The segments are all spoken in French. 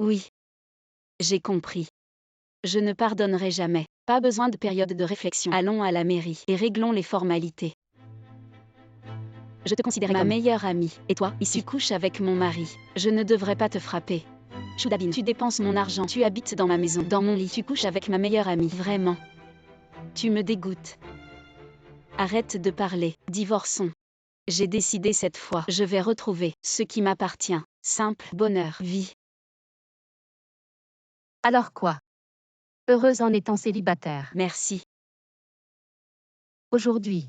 Oui, j'ai compris. Je ne pardonnerai jamais. Pas besoin de période de réflexion. Allons à la mairie et réglons les formalités. Je te considérais comme ma meilleure amie. Et toi, ici, tu couches avec mon mari. Je ne devrais pas te frapper. Choudabine, tu dépenses mon argent. Tu habites dans ma maison, dans mon lit. Tu couches avec ma meilleure amie. Vraiment. Tu me dégoûtes. Arrête de parler. Divorçons. J'ai décidé cette fois. Je vais retrouver ce qui m'appartient. Simple, bonheur, vie. Alors quoi? Heureuse en étant célibataire. Merci. Aujourd'hui,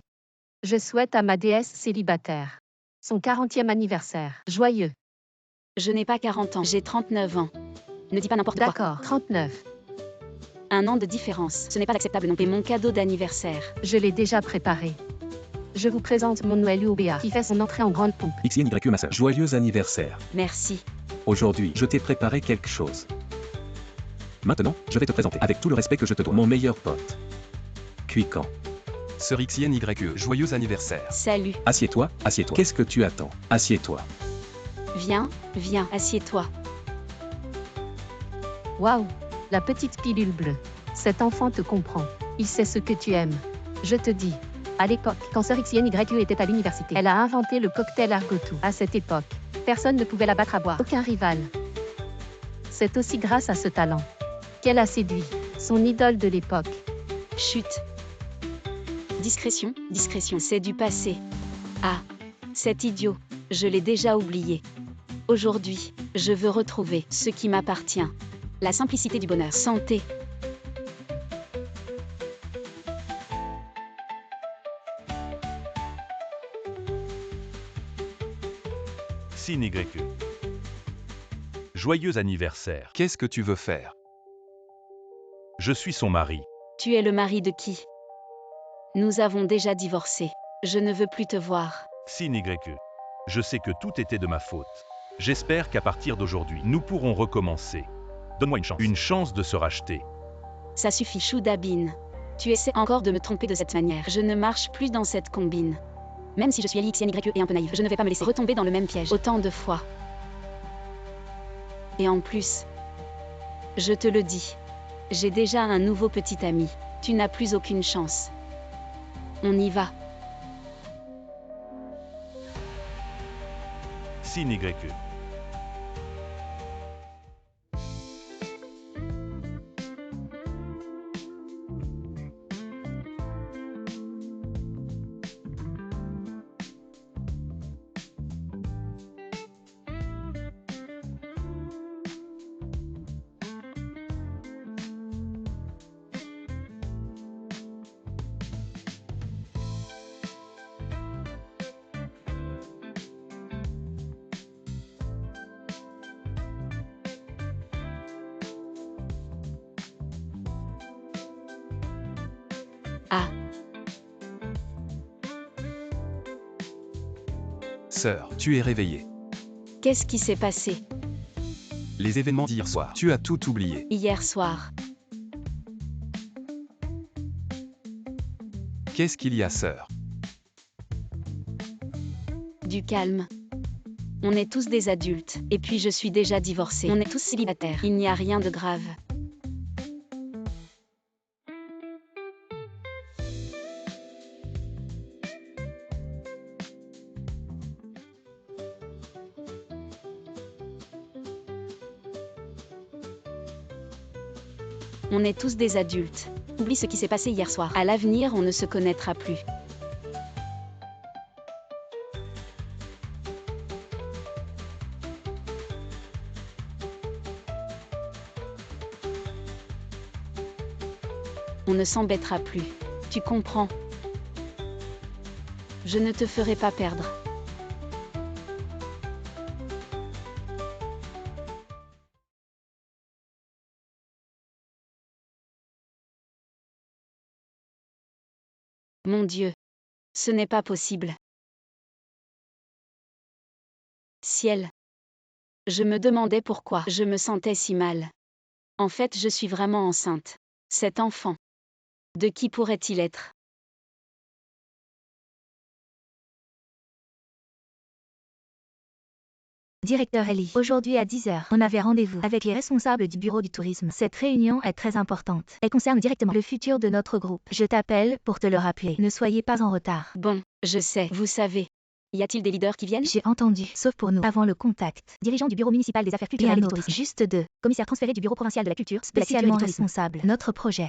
je souhaite à ma déesse célibataire son 40e anniversaire. Joyeux. Je n'ai pas 40 ans, j'ai 39 ans. Ne dis pas n'importe quoi. D'accord, 39. 1 an de différence, ce n'est pas acceptable non plus. Mon cadeau d'anniversaire. Je l'ai déjà préparé. Je vous présente mon Noël UBA qui fait son entrée en grande pompe. XNYE ma sœur. Joyeux anniversaire. Merci. Aujourd'hui, je t'ai préparé quelque chose. Maintenant, je vais te présenter, avec tout le respect que je te dois, mon meilleur pote. Cuican. Sœur XNYE, joyeux anniversaire. Salut. Assieds-toi, assieds-toi. Qu'est-ce que tu attends? Assieds-toi. Viens, viens, assieds-toi. Waouh, la petite pilule bleue. Cet enfant te comprend. Il sait ce que tu aimes. Je te dis. À l'époque, quand Sœur XNYE était à l'université, elle a inventé le cocktail Argotou. À cette époque, personne ne pouvait la battre à boire. Aucun rival. C'est aussi grâce à ce talent qu'elle a séduit son idole de l'époque. Chut. Discrétion, discrétion, c'est du passé. Ah, c'est idiot, je l'ai déjà oublié. Aujourd'hui, je veux retrouver ce qui m'appartient. La simplicité du bonheur. Santé. XNYE. Joyeux anniversaire. Qu'est-ce que tu veux faire? Je suis son mari. Tu es le mari de qui? Nous avons déjà divorcé. Je ne veux plus te voir. XNYE. Je sais que tout était de ma faute. J'espère qu'à partir d'aujourd'hui, nous pourrons recommencer. Donne-moi une chance. Une chance de se racheter. Ça suffit, Choudabine. Tu essaies encore de me tromper de cette manière. Je ne marche plus dans cette combine. Même si je suis LXNYE et un peu naïve, je ne vais pas me laisser retomber dans le même piège autant de fois. Et en plus, je te le dis, j'ai déjà un nouveau petit ami. Tu n'as plus aucune chance. On y va. XNYE. Ah, Sœur, tu es réveillée. qu'est-ce qui s'est passé Les événements d'hier soir. Tu as tout oublié. hier soir? Qu'est-ce qu'il y a, sœur? Du calme. On est tous des adultes, et puis je suis déjà divorcée. On est tous célibataires. Il n'y a rien de grave. On est tous des adultes. Oublie ce qui s'est passé hier soir. À l'avenir, on ne se connaîtra plus. On ne s'embêtera plus. Tu comprends? Je ne te ferai pas perdre. Mon Dieu. Ce n'est pas possible. Ciel. Je me demandais pourquoi je me sentais si mal. En fait, je suis vraiment enceinte. Cet enfant. De qui pourrait-il être? Directeur Ellie, aujourd'hui à 10 heures, on avait rendez-vous avec les responsables du bureau du tourisme. Cette réunion est très importante. Elle concerne directement le futur de notre groupe. Je t'appelle pour te le rappeler. Ne soyez pas en retard. Bon, je sais, vous savez. Y a-t-il des leaders qui viennent? J'ai entendu, sauf pour nous, avant le contact. Dirigeant du bureau municipal des affaires culturelles et du tourisme. Juste 2. Commissaire transféré du bureau provincial de la culture, spécialement responsable. Notre projet.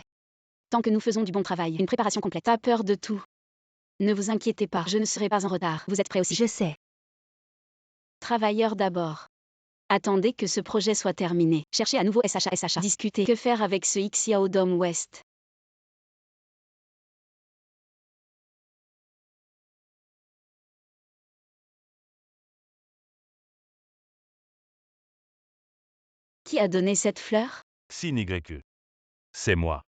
Tant que nous faisons du bon travail, une préparation complète. Pas peur de tout. Ne vous inquiétez pas, je ne serai pas en retard. Vous êtes prêts aussi? Je sais. Travailleurs d'abord. Attendez que ce projet soit terminé. Cherchez à nouveau SHA. Discutez. Que faire avec ce Xiao Dome West? Qui a donné cette fleur? Xin YE. C'est moi.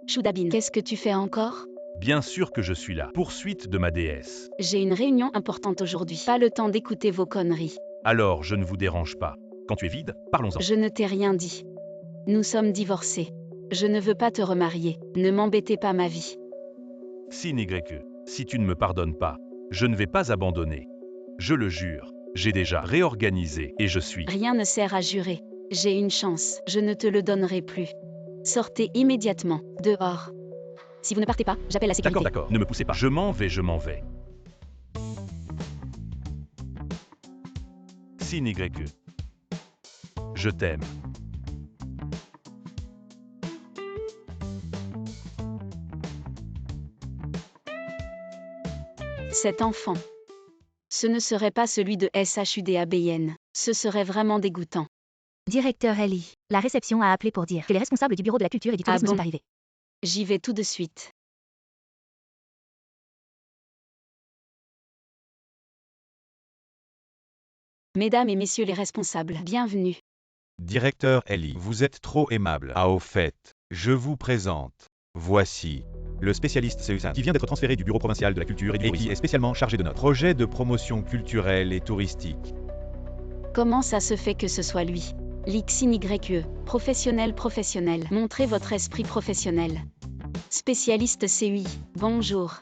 Shudabin, qu'est-ce que tu fais encore? Bien sûr que je suis là. Poursuite de ma déesse. J'ai une réunion importante aujourd'hui. Pas le temps d'écouter vos conneries. Alors, je ne vous dérange pas. Quand tu es vide, parlons-en. Je ne t'ai rien dit. Nous sommes divorcés. Je ne veux pas te remarier. Ne m'embêtez pas ma vie. Xin YE. Si tu ne me pardonnes pas, je ne vais pas abandonner. Je le jure. J'ai déjà réorganisé et je suis... Rien ne sert à jurer. J'ai une chance. Je ne te le donnerai plus. Sortez immédiatement. Dehors. Si vous ne partez pas, j'appelle la sécurité. D'accord, ne me poussez pas. Je m'en vais. Xin YE. Je t'aime. Cet enfant. Ce ne serait pas celui de SHUDABN. Ce serait vraiment dégoûtant. Directeur Ellie, la réception a appelé pour dire que les responsables du bureau de la culture et du tourisme bon? sont arrivés. J'y vais tout de suite. Mesdames et messieurs les responsables, bienvenue. Directeur Ellie, vous êtes trop aimable. Ah, au fait, je vous présente. Voici le spécialiste Seusan, qui vient d'être transféré du bureau provincial de la culture et du tourisme, qui est spécialement chargé de notre projet de promotion culturelle et touristique. Comment ça se fait que ce soit lui? Lixin YE, professionnel. Montrez votre esprit professionnel. Spécialiste CUI, bonjour.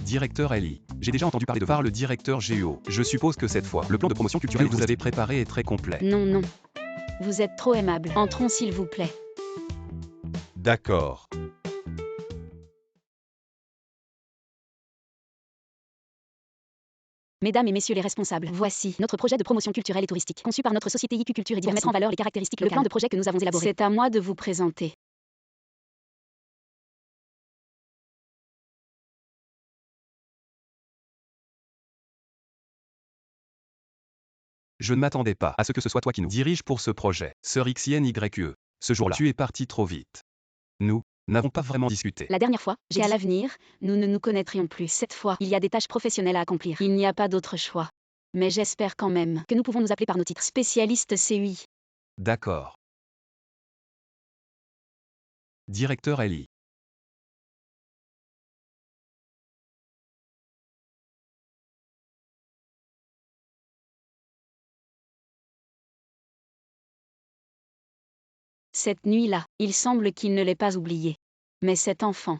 Directeur Ellie. J'ai déjà entendu parler de VAR, le directeur GUO. Je suppose que cette fois, le plan de promotion culturelle que vous avez préparé est très complet. Non. Vous êtes trop aimable. Entrons s'il vous plaît. D'accord. Mesdames et messieurs les responsables, voici notre projet de promotion culturelle et touristique, conçu par notre société IQ Culture et pour mettre en valeur les caractéristiques locales. Le plan de projet que nous avons élaboré. C'est à moi de vous présenter. Je ne m'attendais pas à ce que ce soit toi qui nous dirige pour ce projet. Sœur XINYE. Ce jour-là, tu es parti trop vite. Nous n'avons pas vraiment discuté. La dernière fois, j'ai dit à l'avenir, nous ne nous connaîtrions plus. Cette fois, il y a des tâches professionnelles à accomplir. Il n'y a pas d'autre choix. Mais j'espère quand même que nous pouvons nous appeler par nos titres. Spécialiste CUI. D'accord. Directeur Ellie. Cette nuit-là, il semble qu'il ne l'ait pas oublié. Mais cet enfant,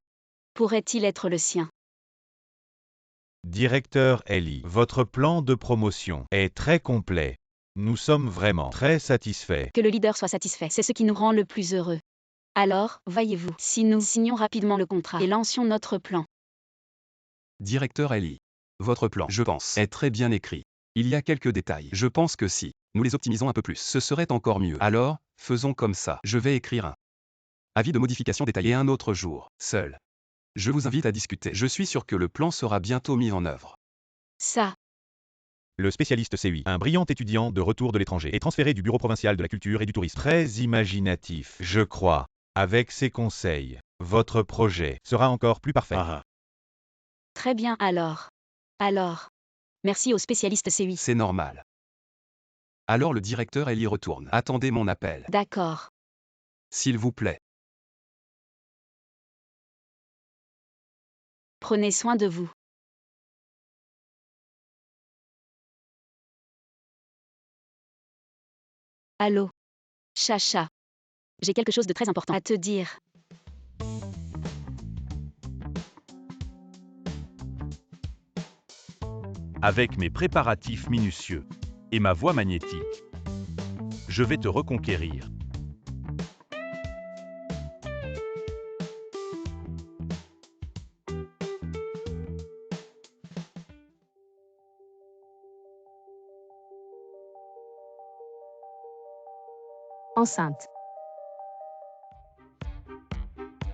pourrait-il être le sien? Directeur Ellie, votre plan de promotion est très complet. Nous sommes vraiment très satisfaits. Que le leader soit satisfait, c'est ce qui nous rend le plus heureux. Alors, voyez-vous, si nous signons rapidement le contrat et lancions notre plan. Directeur Ellie. Votre plan, je pense, est très bien écrit. Il y a quelques détails. Je pense que si nous les optimisons un peu plus, ce serait encore mieux. Alors, faisons comme ça. Je vais écrire un avis de modification détaillé un autre jour, seul. Je vous invite à discuter. Je suis sûr que le plan sera bientôt mis en œuvre. Ça. Le spécialiste CUI, un brillant étudiant de retour de l'étranger, est transféré du bureau provincial de la culture et du tourisme. Très imaginatif, je crois. Avec ses conseils, votre projet sera encore plus parfait. Très bien alors. Merci au spécialiste CUI. C'est normal. Alors le directeur Ellie retourne. Attendez mon appel. D'accord. S'il vous plaît. Prenez soin de vous. Allô? Chacha. J'ai quelque chose de très important à te dire. avec mes préparatifs minutieux et ma voix magnétique. Je vais te reconquérir. Enceinte.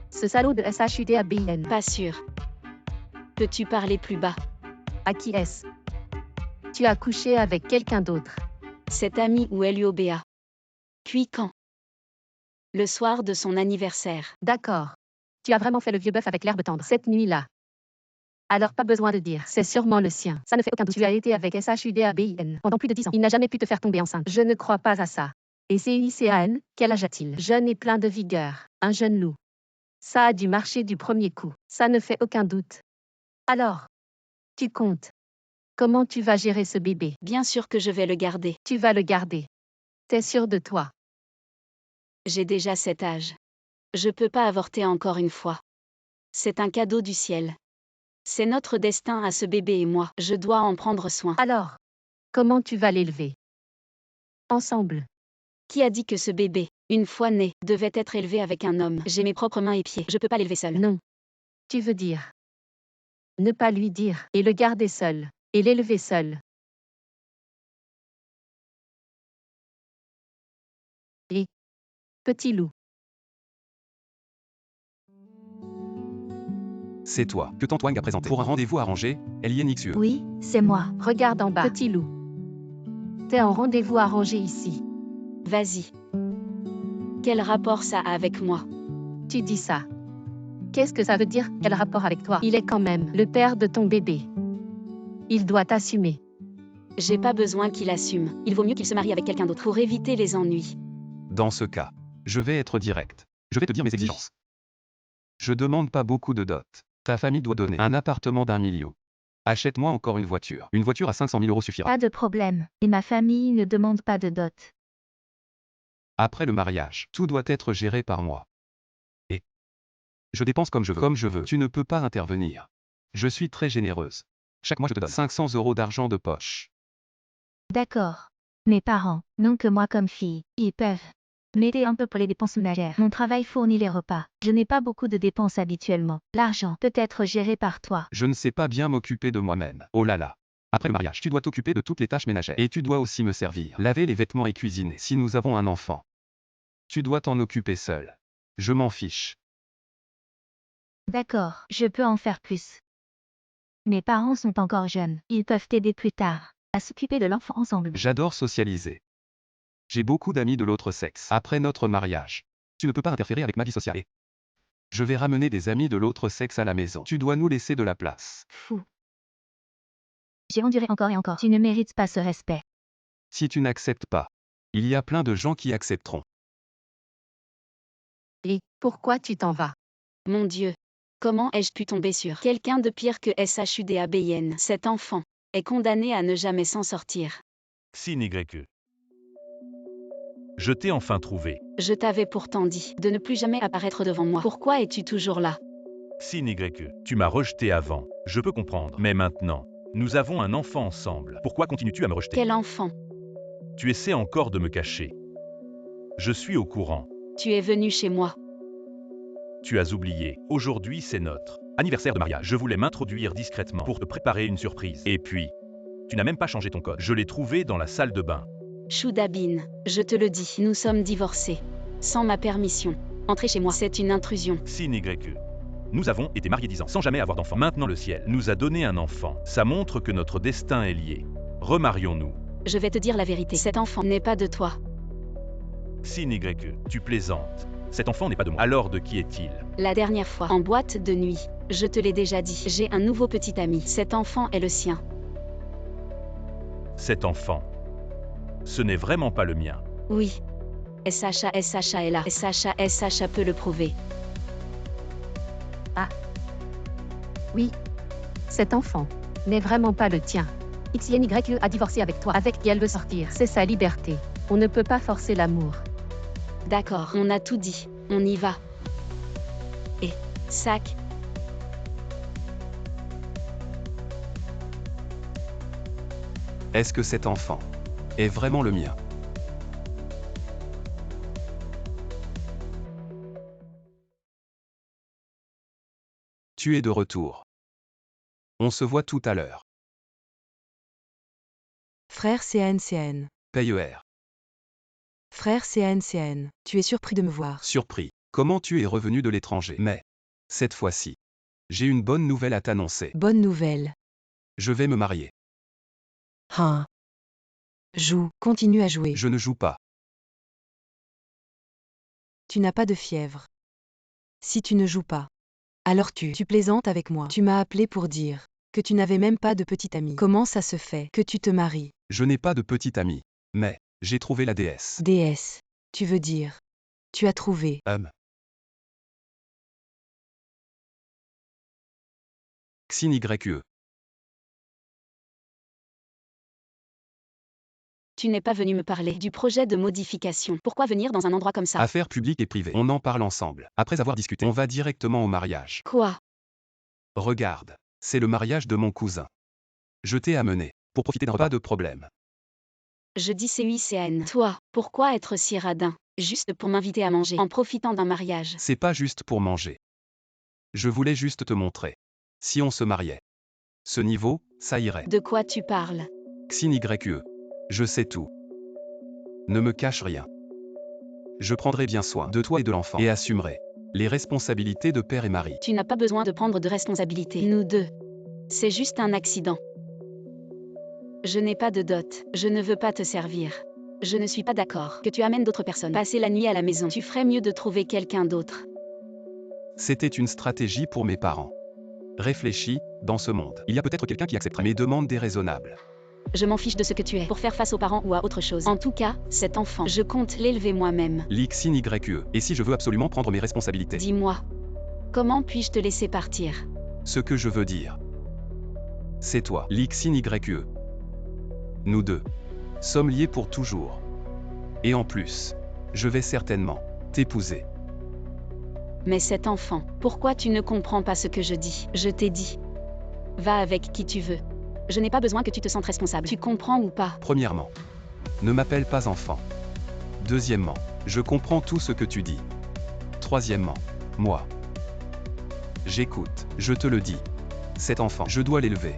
Ce salaud de SHUDABN. Pas sûr. Peux-tu parler plus bas? À qui est-ce? Tu as couché avec quelqu'un d'autre. Cet ami ou LUOBA. Puis quand? Le soir de son anniversaire. D'accord. Tu as vraiment fait le vieux bœuf avec l'herbe tendre cette nuit-là. Alors pas besoin de dire, c'est sûrement le sien. Ça ne fait aucun doute. Tu as été avec SHUDABN pendant plus de 10 ans. Il n'a jamais pu te faire tomber enceinte. Je ne crois pas à ça. Et CICAN, quel âge a-t-il? Jeune et plein de vigueur. Un jeune loup. Ça a dû marcher du premier coup. Ça ne fait aucun doute. Alors, tu comptes. Comment tu vas gérer ce bébé? Bien sûr que je vais le garder. Tu vas le garder. T'es sûr de toi? J'ai déjà cet âge. Je peux pas avorter encore une fois. C'est un cadeau du ciel. C'est notre destin à ce bébé et moi. Je dois en prendre soin. Alors, comment tu vas l'élever? Ensemble. Qui a dit que ce bébé, une fois né, devait être élevé avec un homme? J'ai mes propres mains et pieds. Je peux pas l'élever seul. Non. Tu veux dire ne pas lui dire et le garder seul et l'élever seul. Et petit loup. C'est toi que Tantwang a présenté pour un rendez-vous arrangé, LINXUE. Oui, c'est moi. Regarde en bas. Petit loup. T'es en rendez-vous arrangé ici. Vas-y. Quel rapport ça a avec moi? Tu dis ça. Qu'est-ce que ça veut dire? Quel rapport avec toi? Il est quand même le père de ton bébé. Il doit t'assumer. J'ai pas besoin qu'il assume. Il vaut mieux qu'il se marie avec quelqu'un d'autre pour éviter les ennuis. Dans ce cas, je vais être direct. Je vais te dire mes exigences. Je demande pas beaucoup de dot. Ta famille doit donner un appartement d'1 million. Achète-moi encore une voiture. Une voiture à 500 000 € suffira. Pas de problème. Et ma famille ne demande pas de dot. Après le mariage, tout doit être géré par moi. Et je dépense comme je veux. Comme je veux. Tu ne peux pas intervenir. Je suis très généreuse. Chaque mois, je te donne 500 € d'argent de poche. D'accord. Mes parents, non que moi comme fille, ils peuvent m'aider un peu pour les dépenses ménagères. Mon travail fournit les repas. Je n'ai pas beaucoup de dépenses habituellement. L'argent peut être géré par toi. Je ne sais pas bien m'occuper de moi-même. Oh là là. Après le mariage, tu dois t'occuper de toutes les tâches ménagères. Et tu dois aussi me servir. Laver les vêtements et cuisiner. Si nous avons un enfant, tu dois t'en occuper seul. Je m'en fiche. D'accord, je peux en faire plus. Mes parents sont encore jeunes. Ils peuvent t'aider plus tard à s'occuper de l'enfant ensemble. J'adore socialiser. J'ai beaucoup d'amis de l'autre sexe. Après notre mariage, tu ne peux pas interférer avec ma vie sociale. Et je vais ramener des amis de l'autre sexe à la maison. Tu dois nous laisser de la place. Fou. J'ai enduré encore et encore. Tu ne mérites pas ce respect. Si tu n'acceptes pas, il y a plein de gens qui accepteront. Et pourquoi tu t'en vas? Mon Dieu. Comment ai-je pu tomber sur quelqu'un de pire que SHUDABN? Cet enfant est condamné à ne jamais s'en sortir. SINYE. Je t'ai enfin trouvé. Je t'avais pourtant dit de ne plus jamais apparaître devant moi. Pourquoi es-tu toujours là? SINYE. Tu m'as rejeté avant. Je peux comprendre. Mais maintenant, nous avons un enfant ensemble. Pourquoi continues-tu à me rejeter? Quel enfant? Tu essaies encore de me cacher. Je suis au courant. Tu es venu chez moi. Tu as oublié. Aujourd'hui, c'est notre anniversaire de mariage. Je voulais m'introduire discrètement pour te préparer une surprise. Et puis, tu n'as même pas changé ton code. Je l'ai trouvé dans la salle de bain. Shudabin, je te le dis, nous sommes divorcés. Sans ma permission. Entrer chez moi, c'est une intrusion. SINYE. Nous avons été mariés 10 ans sans jamais avoir d'enfant. Maintenant, le ciel nous a donné un enfant. Ça montre que notre destin est lié. Remarions-nous. Je vais te dire la vérité, cet enfant n'est pas de toi. SINYE. Tu plaisantes. Cet enfant n'est pas de moi. Alors de qui est-il? La dernière fois, en boîte de nuit, je te l'ai déjà dit, j'ai un nouveau petit ami. Cet enfant est le sien. Cet enfant. Ce n'est vraiment pas le mien. Oui. SHA est là. SHA peut le prouver. Oui. Cet enfant n'est vraiment pas le tien. XYE a divorcé avec toi, avec qui elle veut sortir. C'est sa liberté. On ne peut pas forcer l'amour. D'accord, on a tout dit. On y va. Et, sac. Est-ce que cet enfant est vraiment le mien? Tu es de retour. On se voit tout à l'heure. Frère CANCN. PER. Frère CANCN, tu es surpris de me voir. Surpris. Comment tu es revenu de l'étranger? Mais, cette fois-ci, j'ai une bonne nouvelle à t'annoncer. Bonne nouvelle. Je vais me marier. Hein. Joue, continue à jouer. Je ne joue pas. Tu n'as pas de fièvre. Si tu ne joues pas, alors tu plaisantes avec moi. Tu m'as appelé pour dire que tu n'avais même pas de petit ami. Comment ça se fait que tu te maries? Je n'ai pas de petit ami. Mais, j'ai trouvé la déesse. Déesse, tu veux dire. Tu as trouvé. Xin YE. Tu n'es pas venu me parler du projet de modification. Pourquoi venir dans un endroit comme ça? Affaires publiques et privées. On en parle ensemble. Après avoir discuté, on va directement au mariage. Quoi? Regarde. C'est le mariage de mon cousin. Je t'ai amené pour profiter d'un repas de problème. Je dis CUICN. Toi, pourquoi être si radin? Juste pour m'inviter à manger en profitant d'un mariage. C'est pas juste pour manger. Je voulais juste te montrer. Si on se mariait. Ce niveau, ça irait. De quoi tu parles? Xin YE. Je sais tout. Ne me cache rien. Je prendrai bien soin de toi et de l'enfant et assumerai les responsabilités de père et mari. Tu n'as pas besoin de prendre de responsabilité. Nous deux. C'est juste un accident. Je n'ai pas de dot. Je ne veux pas te servir. Je ne suis pas d'accord que tu amènes d'autres personnes passer la nuit à la maison. Tu ferais mieux de trouver quelqu'un d'autre. C'était une stratégie pour mes parents. Réfléchis, dans ce monde, il y a peut-être quelqu'un qui accepterait mes demandes déraisonnables. Je m'en fiche de ce que tu es pour faire face aux parents ou à autre chose. En tout cas, cet enfant, je compte l'élever moi-même. Xin YE. Et si je veux absolument prendre mes responsabilités? Dis-moi. Comment puis-je te laisser partir? Ce que je veux dire. C'est toi, Xin YE. Nous deux sommes liés pour toujours. Et en plus, je vais certainement t'épouser. Mais cet enfant, pourquoi tu ne comprends pas ce que je dis? Je t'ai dit. Va avec qui tu veux. Je n'ai pas besoin que tu te sentes responsable. Tu comprends ou pas? Premièrement, ne m'appelle pas enfant. Deuxièmement, je comprends tout ce que tu dis. Troisièmement, moi. J'écoute, je te le dis. Cet enfant, je dois l'élever.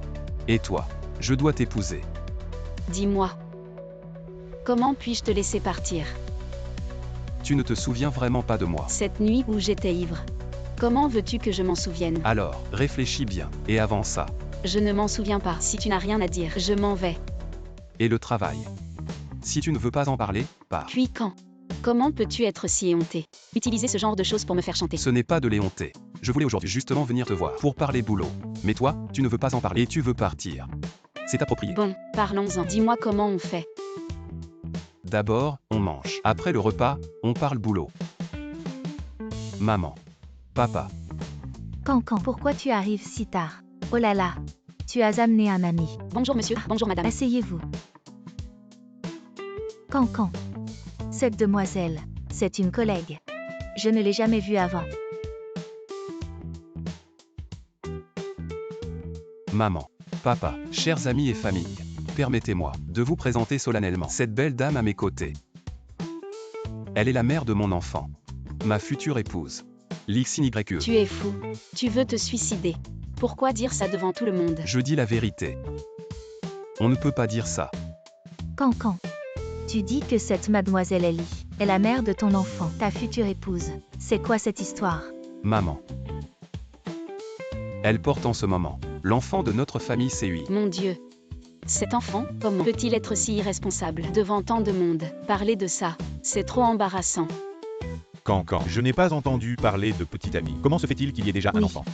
Et toi, je dois t'épouser. Dis-moi. Comment puis-je te laisser partir? Tu ne te souviens vraiment pas de moi. Cette nuit où j'étais ivre. Comment veux-tu que je m'en souvienne? Alors, réfléchis bien. Et avant ça. Je ne m'en souviens pas. Si tu n'as rien à dire, je m'en vais. Et le travail. Si tu ne veux pas en parler, pars. Puis quand? Comment peux-tu être si éhonté? Utiliser ce genre de choses pour me faire chanter. Ce n'est pas de l'éhonter. Je voulais aujourd'hui justement venir te voir pour parler boulot. Mais toi, tu ne veux pas en parler et tu veux partir. C'est approprié. Bon, parlons-en. Dis-moi comment on fait. D'abord, on mange. Après le repas, on parle boulot. Maman. Papa. Cancan, pourquoi tu arrives si tard? Oh là là. Tu as amené un ami. Bonjour monsieur, bonjour madame. Asseyez-vous. Cancan. Cette demoiselle, c'est une collègue. Je ne l'ai jamais vue avant. Maman. Papa. Chers amis et famille. Permettez-moi de vous présenter solennellement cette belle dame à mes côtés. Elle est la mère de mon enfant. Ma future épouse. Xin YE. Tu es fou. Tu veux te suicider. Pourquoi dire ça devant tout le monde? Je dis la vérité. On ne peut pas dire ça. Cancan. Tu dis que cette mademoiselle Ellie est la mère de ton enfant, ta future épouse. C'est quoi cette histoire? Maman. Elle porte en ce moment l'enfant de notre famille CUI. Mon Dieu. Cet enfant, comment peut-il être si irresponsable devant tant de monde? Parler de ça, c'est trop embarrassant. Cancan, je n'ai pas entendu parler de petit ami. Comment se fait-il qu'il y ait déjà un Oui. enfant?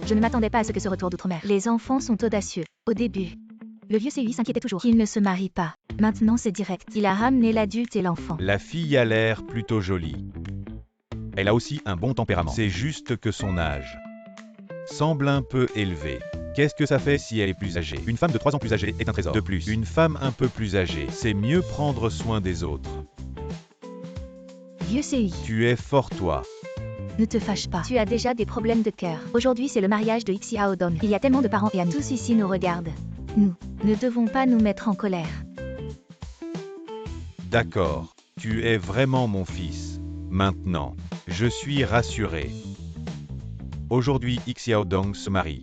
Je ne m'attendais pas à ce que ce retour d'outre-mer. Les enfants sont audacieux. Au début, le vieux CUI s'inquiétait toujours qu'il ne se marie pas. Maintenant c'est direct. Il a ramené l'adulte et l'enfant. La fille a l'air plutôt jolie. Elle a aussi un bon tempérament. C'est juste que son âge semble un peu élevé. Qu'est-ce que ça fait si elle est plus âgée? Une femme de 3 ans plus âgée est un trésor. De plus, une femme un peu plus âgée, c'est mieux prendre soin des autres. Vieux CUI, Tu es fort toi. ne te fâche pas. Tu as déjà des problèmes de cœur. Aujourd'hui c'est le mariage de Xiaodong. Il y a tellement de parents et amis. Tous ici nous regardent. Nous ne devons pas nous mettre en colère. D'accord. Tu es vraiment mon fils. Maintenant, je suis rassuré. Aujourd'hui, Xiao Dong se marie.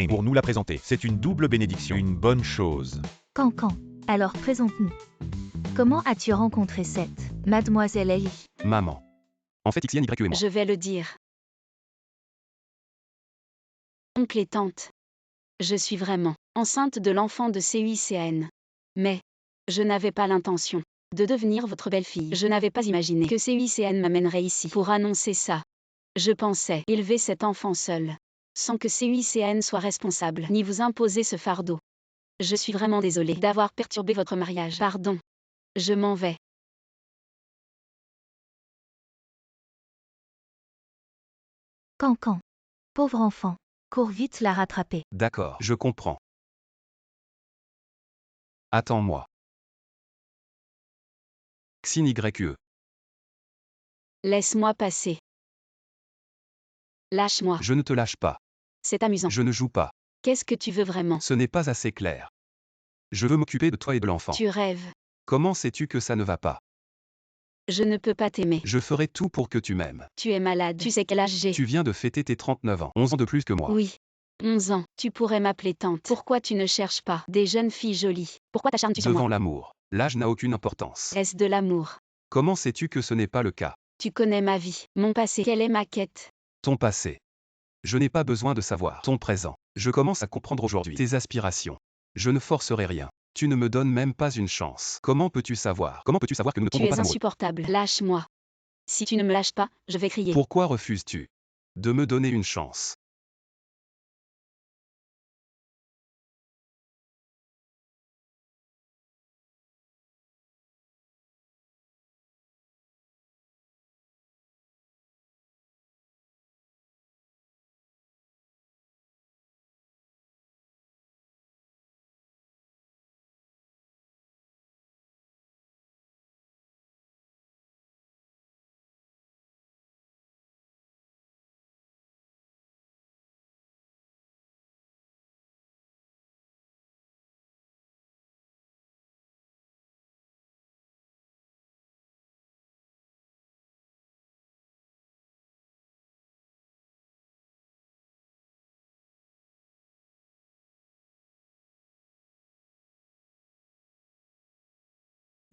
Pour nous la présenter, c'est une double bénédiction, une bonne chose. Cancan. Alors présente-nous. Comment as-tu rencontré cette mademoiselle Ellie? Maman. En fait, Xian, Y et moi. Je vais le dire. Oncle et tante. Je suis vraiment enceinte de l'enfant de CUICN. Mais je n'avais pas l'intention de devenir votre belle-fille. Je n'avais pas imaginé que CUICN m'amènerait ici pour annoncer ça. Je pensais élever cet enfant seul, sans que CUICN soit responsable ni vous imposer ce fardeau. Je suis vraiment désolée d'avoir perturbé votre mariage. Pardon. Je m'en vais. Cancan. Pauvre enfant. Cours vite la rattraper. D'accord, je comprends. Attends-moi. Xin YE. Laisse-moi passer. Lâche-moi. Je ne te lâche pas. C'est amusant. Je ne joue pas. Qu'est-ce que tu veux vraiment? Ce n'est pas assez clair. Je veux m'occuper de toi et de l'enfant. Tu rêves. Comment sais-tu que ça ne va pas? Je ne peux pas t'aimer. Je ferai tout pour que tu m'aimes. Tu es malade. Tu sais quel âge j'ai? Tu viens de fêter tes 39 ans. 11 ans de plus que moi. Oui. 11 ans. Tu pourrais m'appeler tante. Pourquoi tu ne cherches pas des jeunes filles jolies? Pourquoi t'acharnes-tu sur Devant moi? l'amour, l'âge n'a aucune importance. Est-ce de l'amour? Comment sais-tu que ce n'est pas le cas? Tu connais ma vie, mon passé. Quelle est ma quête? Ton passé. Je n'ai pas besoin de savoir ton présent. Je commence à comprendre aujourd'hui tes aspirations. Je ne forcerai rien. Tu ne me donnes même pas une chance. Comment peux-tu savoir? Comment peux-tu savoir que nous ne Tu tombons es pas amoureux? insupportable. Lâche-moi. Si tu ne me lâches pas, je vais crier. Pourquoi refuses-tu de me donner une chance?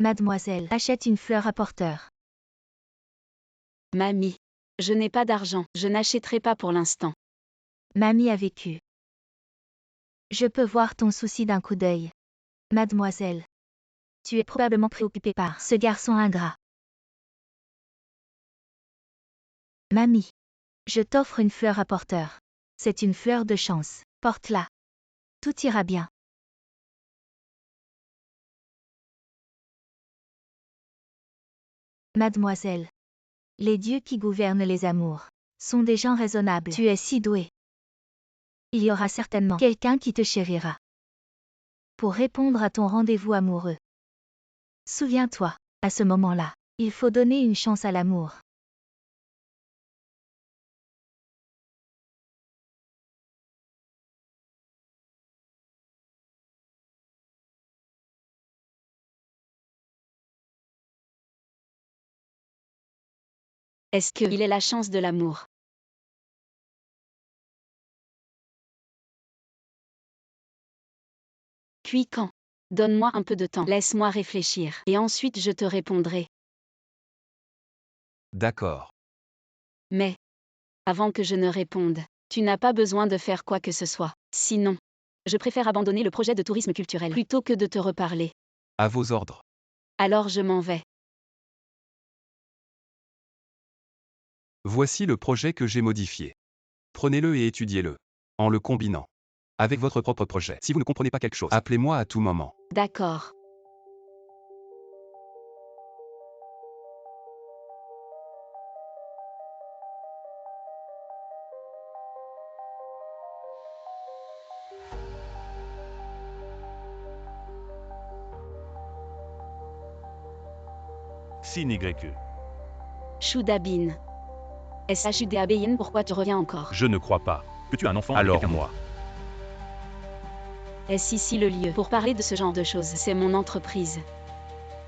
Mademoiselle, achète une fleur à porteur. Mamie. Je n'ai pas d'argent. Je n'achèterai pas pour l'instant. Mamie a vécu. Je peux voir ton souci d'un coup d'œil. Mademoiselle. Tu es probablement préoccupée par ce garçon ingrat. Mamie. Je t'offre une fleur à porteur. C'est une fleur de chance. Porte-la. Tout ira bien. Mademoiselle. Les dieux qui gouvernent les amours sont des gens raisonnables. Tu es si douée. Il y aura certainement quelqu'un qui te chérira. Pour répondre à ton rendez-vous amoureux. Souviens-toi, à ce moment-là, il faut donner une chance à l'amour. Est-ce qu'il est la chance de l'amour? Puis quand? Donne-moi un peu de temps. Laisse-moi réfléchir. Et ensuite je te répondrai. D'accord. Mais, avant que je ne réponde, tu n'as pas besoin de faire quoi que ce soit. Sinon, je préfère abandonner le projet de tourisme culturel plutôt que de te reparler. À vos ordres. Alors je m'en vais. Voici le projet que j'ai modifié. Prenez-le et étudiez-le. En le combinant avec votre propre projet. Si vous ne comprenez pas quelque chose, appelez-moi à tout moment. D'accord. Sin YE. Choudabine. SHUDABIN, pourquoi tu reviens encore? Je ne crois pas que tu as un enfant Alors avec quelqu'un moi. Est-ce ici le lieu pour parler de ce genre de choses? C'est mon entreprise.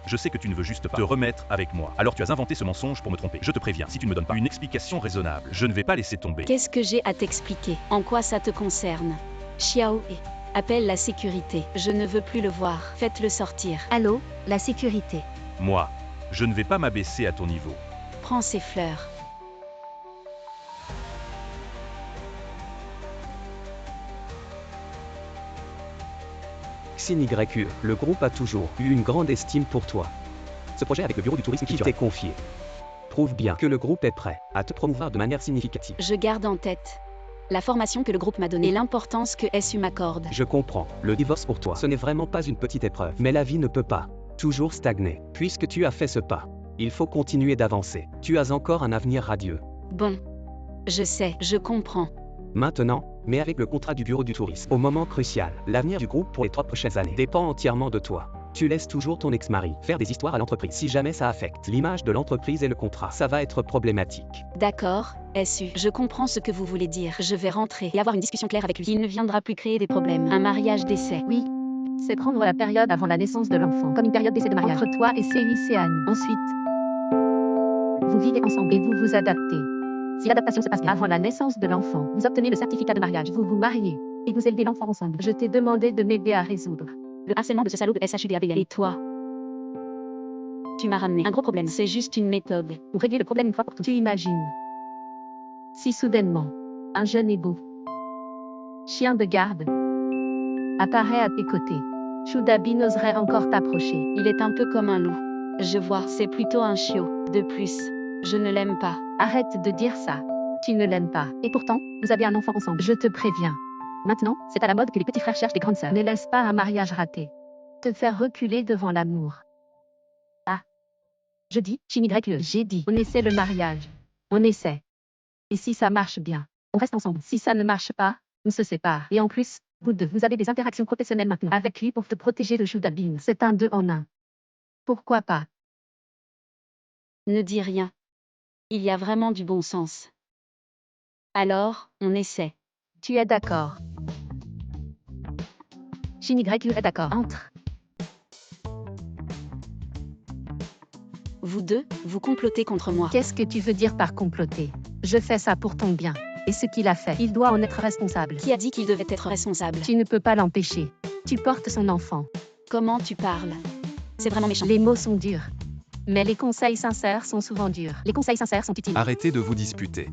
Je sais que tu ne veux juste pas te remettre avec moi. Alors tu as inventé ce mensonge pour me tromper. Je te préviens, si tu ne me donnes pas une explication raisonnable, je ne vais pas laisser tomber. Qu'est-ce que j'ai à t'expliquer? En quoi ça te concerne? Xiao He, appelle la sécurité. Je ne veux plus le voir. Faites-le sortir. Allô, la sécurité. Moi, je ne vais pas m'abaisser à ton niveau. Prends ces fleurs. Xin YE, le groupe a toujours eu une grande estime pour toi. Ce projet avec le bureau du tourisme qui t'est confié prouve bien que le groupe est prêt à te promouvoir de manière significative. Je garde en tête la formation que le groupe m'a donnée et l'importance que SU m'accorde. Je comprends, le divorce pour toi, ce n'est vraiment pas une petite épreuve. Mais la vie ne peut pas toujours stagner. Puisque tu as fait ce pas, il faut continuer d'avancer. Tu as encore un avenir radieux. Bon. Je sais, je comprends. Maintenant, mais avec le contrat du bureau du tourisme, au moment crucial, l'avenir du groupe pour les 3 prochaines années dépend entièrement de toi. Tu laisses toujours ton ex-mari faire des histoires à l'entreprise. Si jamais ça affecte l'image de l'entreprise et le contrat, ça va être problématique. D'accord, SU. Je comprends ce que vous voulez dire. Je vais rentrer et avoir une discussion claire avec lui. Il ne viendra plus créer des problèmes. Un mariage d'essai. Oui, c'est prendre la période avant la naissance de l'enfant, comme une période d'essai de mariage entre toi et Céline. Ensuite, vous vivez ensemble et vous vous adaptez. Si l'adaptation se passe bien avant la naissance de l'enfant, vous obtenez le certificat de mariage, vous vous mariez et vous élevez l'enfant ensemble. Je t'ai demandé de m'aider à résoudre le harcèlement de ce salaud de SHUDABL. Et toi? Tu m'as ramené un gros problème. C'est juste une méthode. Pour régler le problème une fois pour toutes. Tu imagines si soudainement, un jeune et beau chien de garde apparaît à tes côtés. Shudabi n'oserait encore t'approcher. Il est un peu comme un loup. Je vois, c'est plutôt un chiot. De plus, je ne l'aime pas. Arrête de dire ça. Tu ne l'aimes pas. Et pourtant, vous avez un enfant ensemble. Je te préviens. Maintenant, c'est à la mode que les petits frères cherchent des grandes sœurs. Ne laisse pas un mariage raté te faire reculer devant l'amour. Ah. Je dis, Xin YE. J'ai dit, on essaie le mariage. On essaie. Et si ça marche bien, on reste ensemble. Si ça ne marche pas, on se sépare. Et en plus, vous deux, vous avez des interactions professionnelles maintenant avec lui pour te protéger de Shudabin. C'est un 2 en 1. Pourquoi pas? Ne dis rien. Il y a vraiment du bon sens. Alors, on essaie. Tu es d'accord? Xin YE est d'accord. Entre. Vous deux, vous complotez contre moi. Qu'est-ce que tu veux dire par comploter? Je fais ça pour ton bien. Et ce qu'il a fait, il doit en être responsable. Qui a dit qu'il devait être responsable? Tu ne peux pas l'empêcher. Tu portes son enfant. Comment tu parles? C'est vraiment méchant. Les mots sont durs. Mais les conseils sincères sont souvent durs. Les conseils sincères sont utiles. Arrêtez de vous disputer.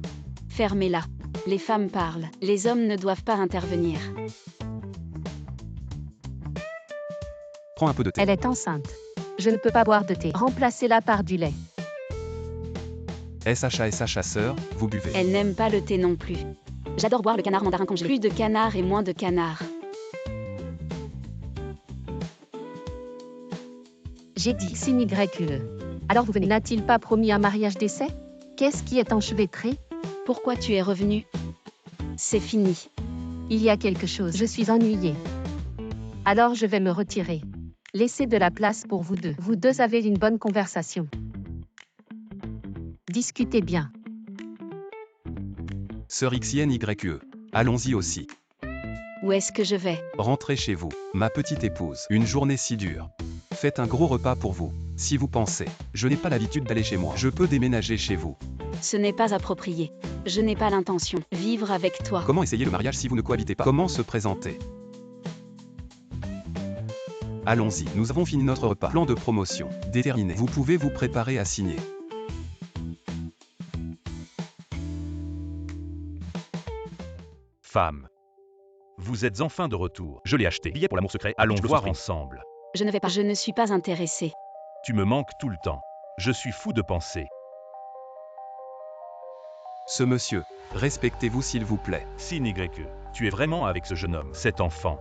Fermez-la. Les femmes parlent. Les hommes ne doivent pas intervenir. Prends un peu de thé. Elle est enceinte. Je ne peux pas boire de thé. Remplacez-la par du lait. SHA chasseur, vous buvez. Elle n'aime pas le thé non plus. J'adore boire le canard mandarin congelé. Plus de canard et moins de canard. J'ai dit Xin YE. Alors vous venez. N'a-t-il pas promis un mariage d'essai? Qu'est-ce qui est enchevêtré? Pourquoi tu es revenu? C'est fini. Il y a quelque chose. Je suis ennuyée. Alors je vais me retirer. Laissez de la place pour vous deux. Vous deux avez une bonne conversation. Discutez bien. Sœur XNYE. Allons-y aussi. Où est-ce que je vais? Rentrez chez vous, ma petite épouse. Une journée si dure. Faites un gros repas pour vous. Si vous pensez, je n'ai pas l'habitude d'aller chez moi, je peux déménager chez vous. Ce n'est pas approprié. Je n'ai pas l'intention. Vivre avec toi. Comment essayer le mariage si vous ne cohabitez pas? Comment se présenter? Allons-y, nous avons fini notre repas. Plan de promotion. Déterminé. Vous pouvez vous préparer à signer. Femme. Vous êtes enfin de retour. Je l'ai acheté. Billet pour l'amour secret. Allons voir ensemble. Je ne vais pas. Je ne suis pas intéressée. Tu me manques tout le temps. Je suis fou de penser. Ce monsieur, respectez-vous s'il vous plaît. Xin YE, tu es vraiment avec ce jeune homme. Cet enfant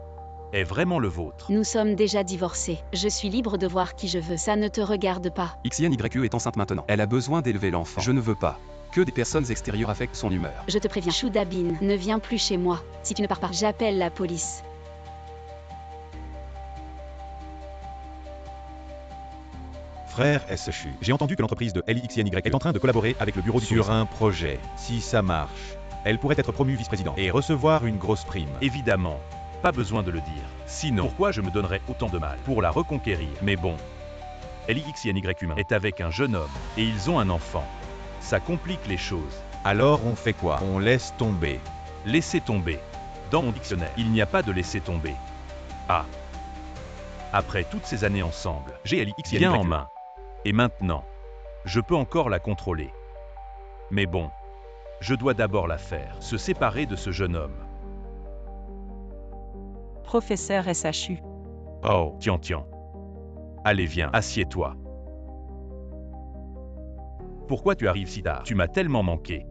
est vraiment le vôtre. Nous sommes déjà divorcés. Je suis libre de voir qui je veux. Ça ne te regarde pas. XNYE est enceinte maintenant. Elle a besoin d'élever l'enfant. Je ne veux pas que des personnes extérieures affectent son humeur. Je te préviens, Shudabin, ne viens plus chez moi. Si tu ne pars pas, j'appelle la police. Frère SHU, j'ai entendu que l'entreprise de LXNY est en train de collaborer avec le bureau du tourisme. Sur un projet. Si ça marche, elle pourrait être promue vice-président et recevoir une grosse prime. Évidemment. Pas besoin de le dire. Sinon, pourquoi je me donnerais autant de mal pour la reconquérir? Mais bon. LIXINY humain est avec un jeune homme, et ils ont un enfant. Ça complique les choses. Alors on fait quoi? On laisse tomber. Laisser tomber. Dans mon dictionnaire, il n'y a pas de laisser tomber. Ah. Après toutes ces années ensemble, j'ai LIXINY bien en main. Et maintenant, je peux encore la contrôler. Mais bon, je dois d'abord la faire, se séparer de ce jeune homme. Professeur SHU. Oh, tiens. Allez, viens, assieds-toi. Pourquoi tu arrives si tard? Tu m'as tellement manqué.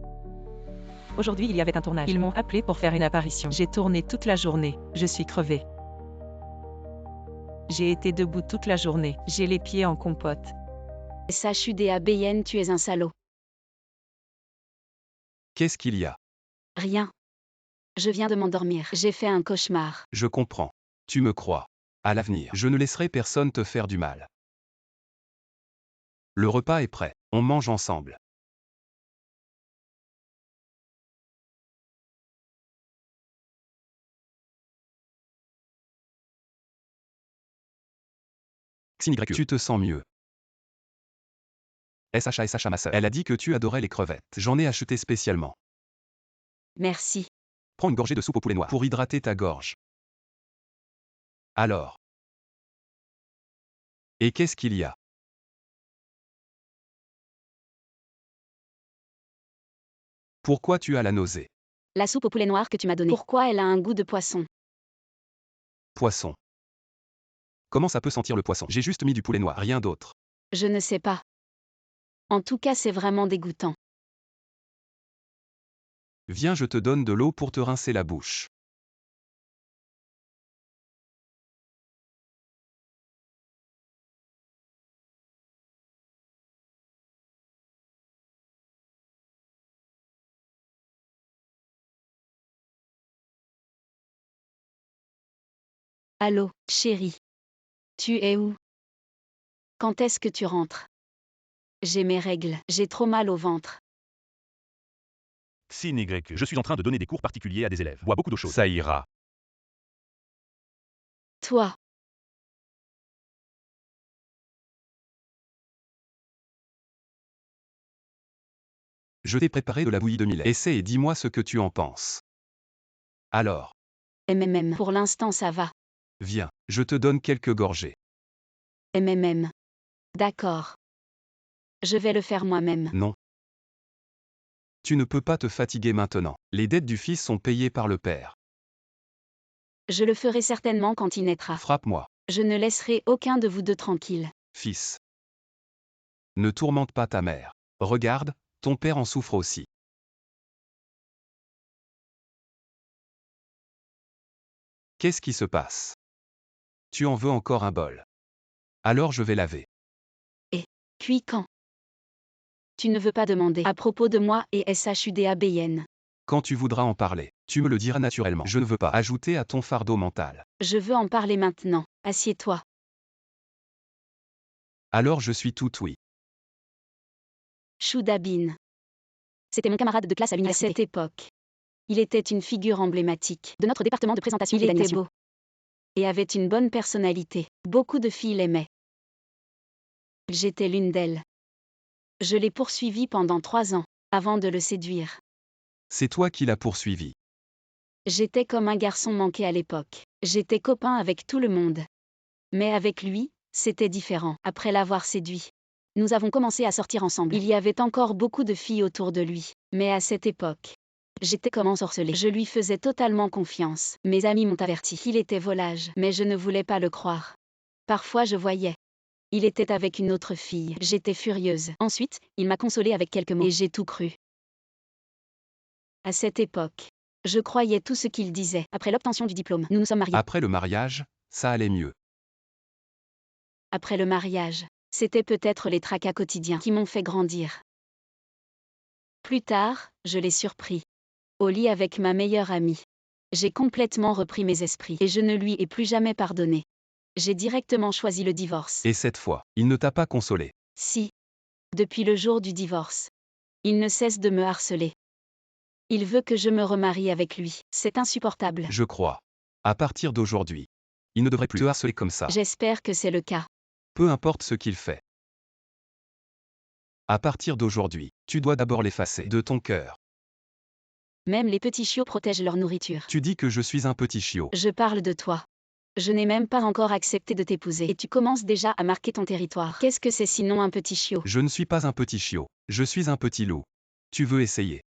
Aujourd'hui, il y avait un tournage. Ils m'ont appelé pour faire une apparition. J'ai tourné toute la journée. Je suis crevée. J'ai été debout toute la journée. J'ai les pieds en compote. SHUDABN, tu es un salaud. Qu'est-ce qu'il y a? Rien. Je viens de m'endormir. J'ai fait un cauchemar. Je comprends. Tu me crois. À l'avenir, je ne laisserai personne te faire du mal. Le repas est prêt. On mange ensemble. XYQ. Tu te sens mieux. SHA ma sœur. Elle a dit que tu adorais les crevettes. J'en ai acheté spécialement. Merci. Prends une gorgée de soupe au poulet noir pour hydrater ta gorge. Alors. Et qu'est-ce qu'il y a? Pourquoi tu as la nausée? La soupe au poulet noir que tu m'as donnée. Pourquoi elle a un goût de poisson? Poisson. Comment ça peut sentir le poisson? J'ai juste mis du poulet noir, rien d'autre. Je ne sais pas. En tout cas, c'est vraiment dégoûtant. Viens, je te donne de l'eau pour te rincer la bouche. Allô, chérie. Tu es où? Quand est-ce que tu rentres? J'ai mes règles. J'ai trop mal au ventre. XYQ. Je suis en train de donner des cours particuliers à des élèves. Bois beaucoup d'eau chaude. Ça ira. Toi. Je t'ai préparé de la bouillie de millet. Essaie et dis-moi ce que tu en penses. Alors. Pour l'instant, ça va. Viens, je te donne quelques gorgées. D'accord. Je vais le faire moi-même. Non. Tu ne peux pas te fatiguer maintenant. Les dettes du fils sont payées par le père. Je le ferai certainement quand il naîtra. Frappe-moi, Je ne laisserai aucun de vous deux tranquille. fils. Ne tourmente pas ta mère. Regarde, ton père en souffre aussi. Qu'est-ce qui se passe? Tu en veux encore un bol. Alors je vais laver. Puis quand? Tu ne veux pas demander à propos de moi et SHUDABN. Quand tu voudras en parler, tu me le diras naturellement. Je ne veux pas ajouter à ton fardeau mental. Je veux en parler maintenant. Assieds-toi. Alors je suis tout oui. Shudabin. C'était mon camarade de classe à l'université. À cette époque. Il était une figure emblématique de notre département de présentation et d'animation. Il était beau. Et avait une bonne personnalité. Beaucoup de filles l'aimaient. J'étais l'une d'elles. Je l'ai poursuivi pendant 3 ans, avant de le séduire. C'est toi qui l'as poursuivi. J'étais comme un garçon manqué à l'époque. J'étais copain avec tout le monde. Mais avec lui, c'était différent. Après l'avoir séduit, nous avons commencé à sortir ensemble. Il y avait encore beaucoup de filles autour de lui. Mais à cette époque, j'étais comme ensorcelée. Je lui faisais totalement confiance. Mes amis m'ont averti qu'il était volage, mais je ne voulais pas le croire. Parfois je voyais. Il était avec une autre fille. J'étais furieuse. Ensuite, il m'a consolée avec quelques mots. Et j'ai tout cru. À cette époque, je croyais tout ce qu'il disait. Après l'obtention du diplôme, nous nous sommes mariés. Après le mariage, ça allait mieux. Après le mariage, c'était peut-être les tracas quotidiens qui m'ont fait grandir. Plus tard, je l'ai surpris. Au lit avec ma meilleure amie. J'ai complètement repris mes esprits et je ne lui ai plus jamais pardonné. J'ai directement choisi le divorce. Et cette fois, il ne t'a pas consolé. Si. Depuis le jour du divorce. Il ne cesse de me harceler. Il veut que je me remarie avec lui. C'est insupportable. Je crois. À partir d'aujourd'hui, il ne devrait plus te harceler comme ça. J'espère que c'est le cas. Peu importe ce qu'il fait. À partir d'aujourd'hui, tu dois d'abord l'effacer de ton cœur. Même les petits chiots protègent leur nourriture. Tu dis que je suis un petit chiot. Je parle de toi. Je n'ai même pas encore accepté de t'épouser et tu commences déjà à marquer ton territoire. Qu'est-ce que c'est sinon un petit chiot? Je ne suis pas un petit chiot. Je suis un petit loup. Tu veux essayer?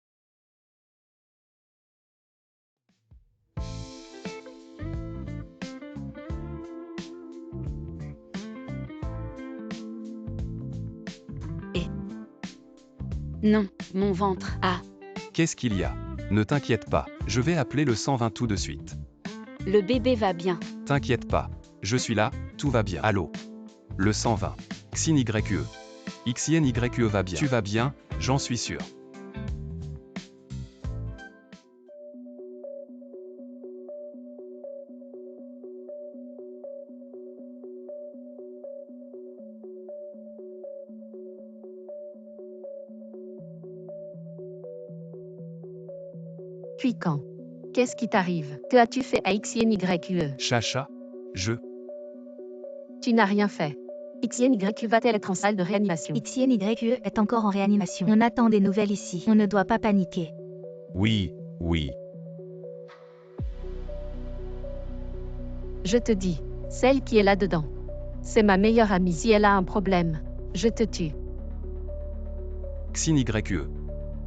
Non, mon ventre. Ah, Qu'est-ce qu'il y a? Ne t'inquiète pas. Je vais appeler le 120 tout de suite. le bébé va bien. T'inquiète pas. Je suis là, tout va bien. Allô? Le 120. XNYE. XNYE va bien. Tu vas bien, j'en suis sûr. Puis quand? Qu'est-ce qui t'arrive? Que as-tu fait à XNYE? Chacha? Tu n'as rien fait. XNYE va-t-elle être en salle de réanimation? XNYE est encore en réanimation. On attend des nouvelles ici. On ne doit pas paniquer. Oui, oui. Je te dis, celle qui est là-dedans. C'est ma meilleure amie. Si elle a un problème, je te tue. XNYE.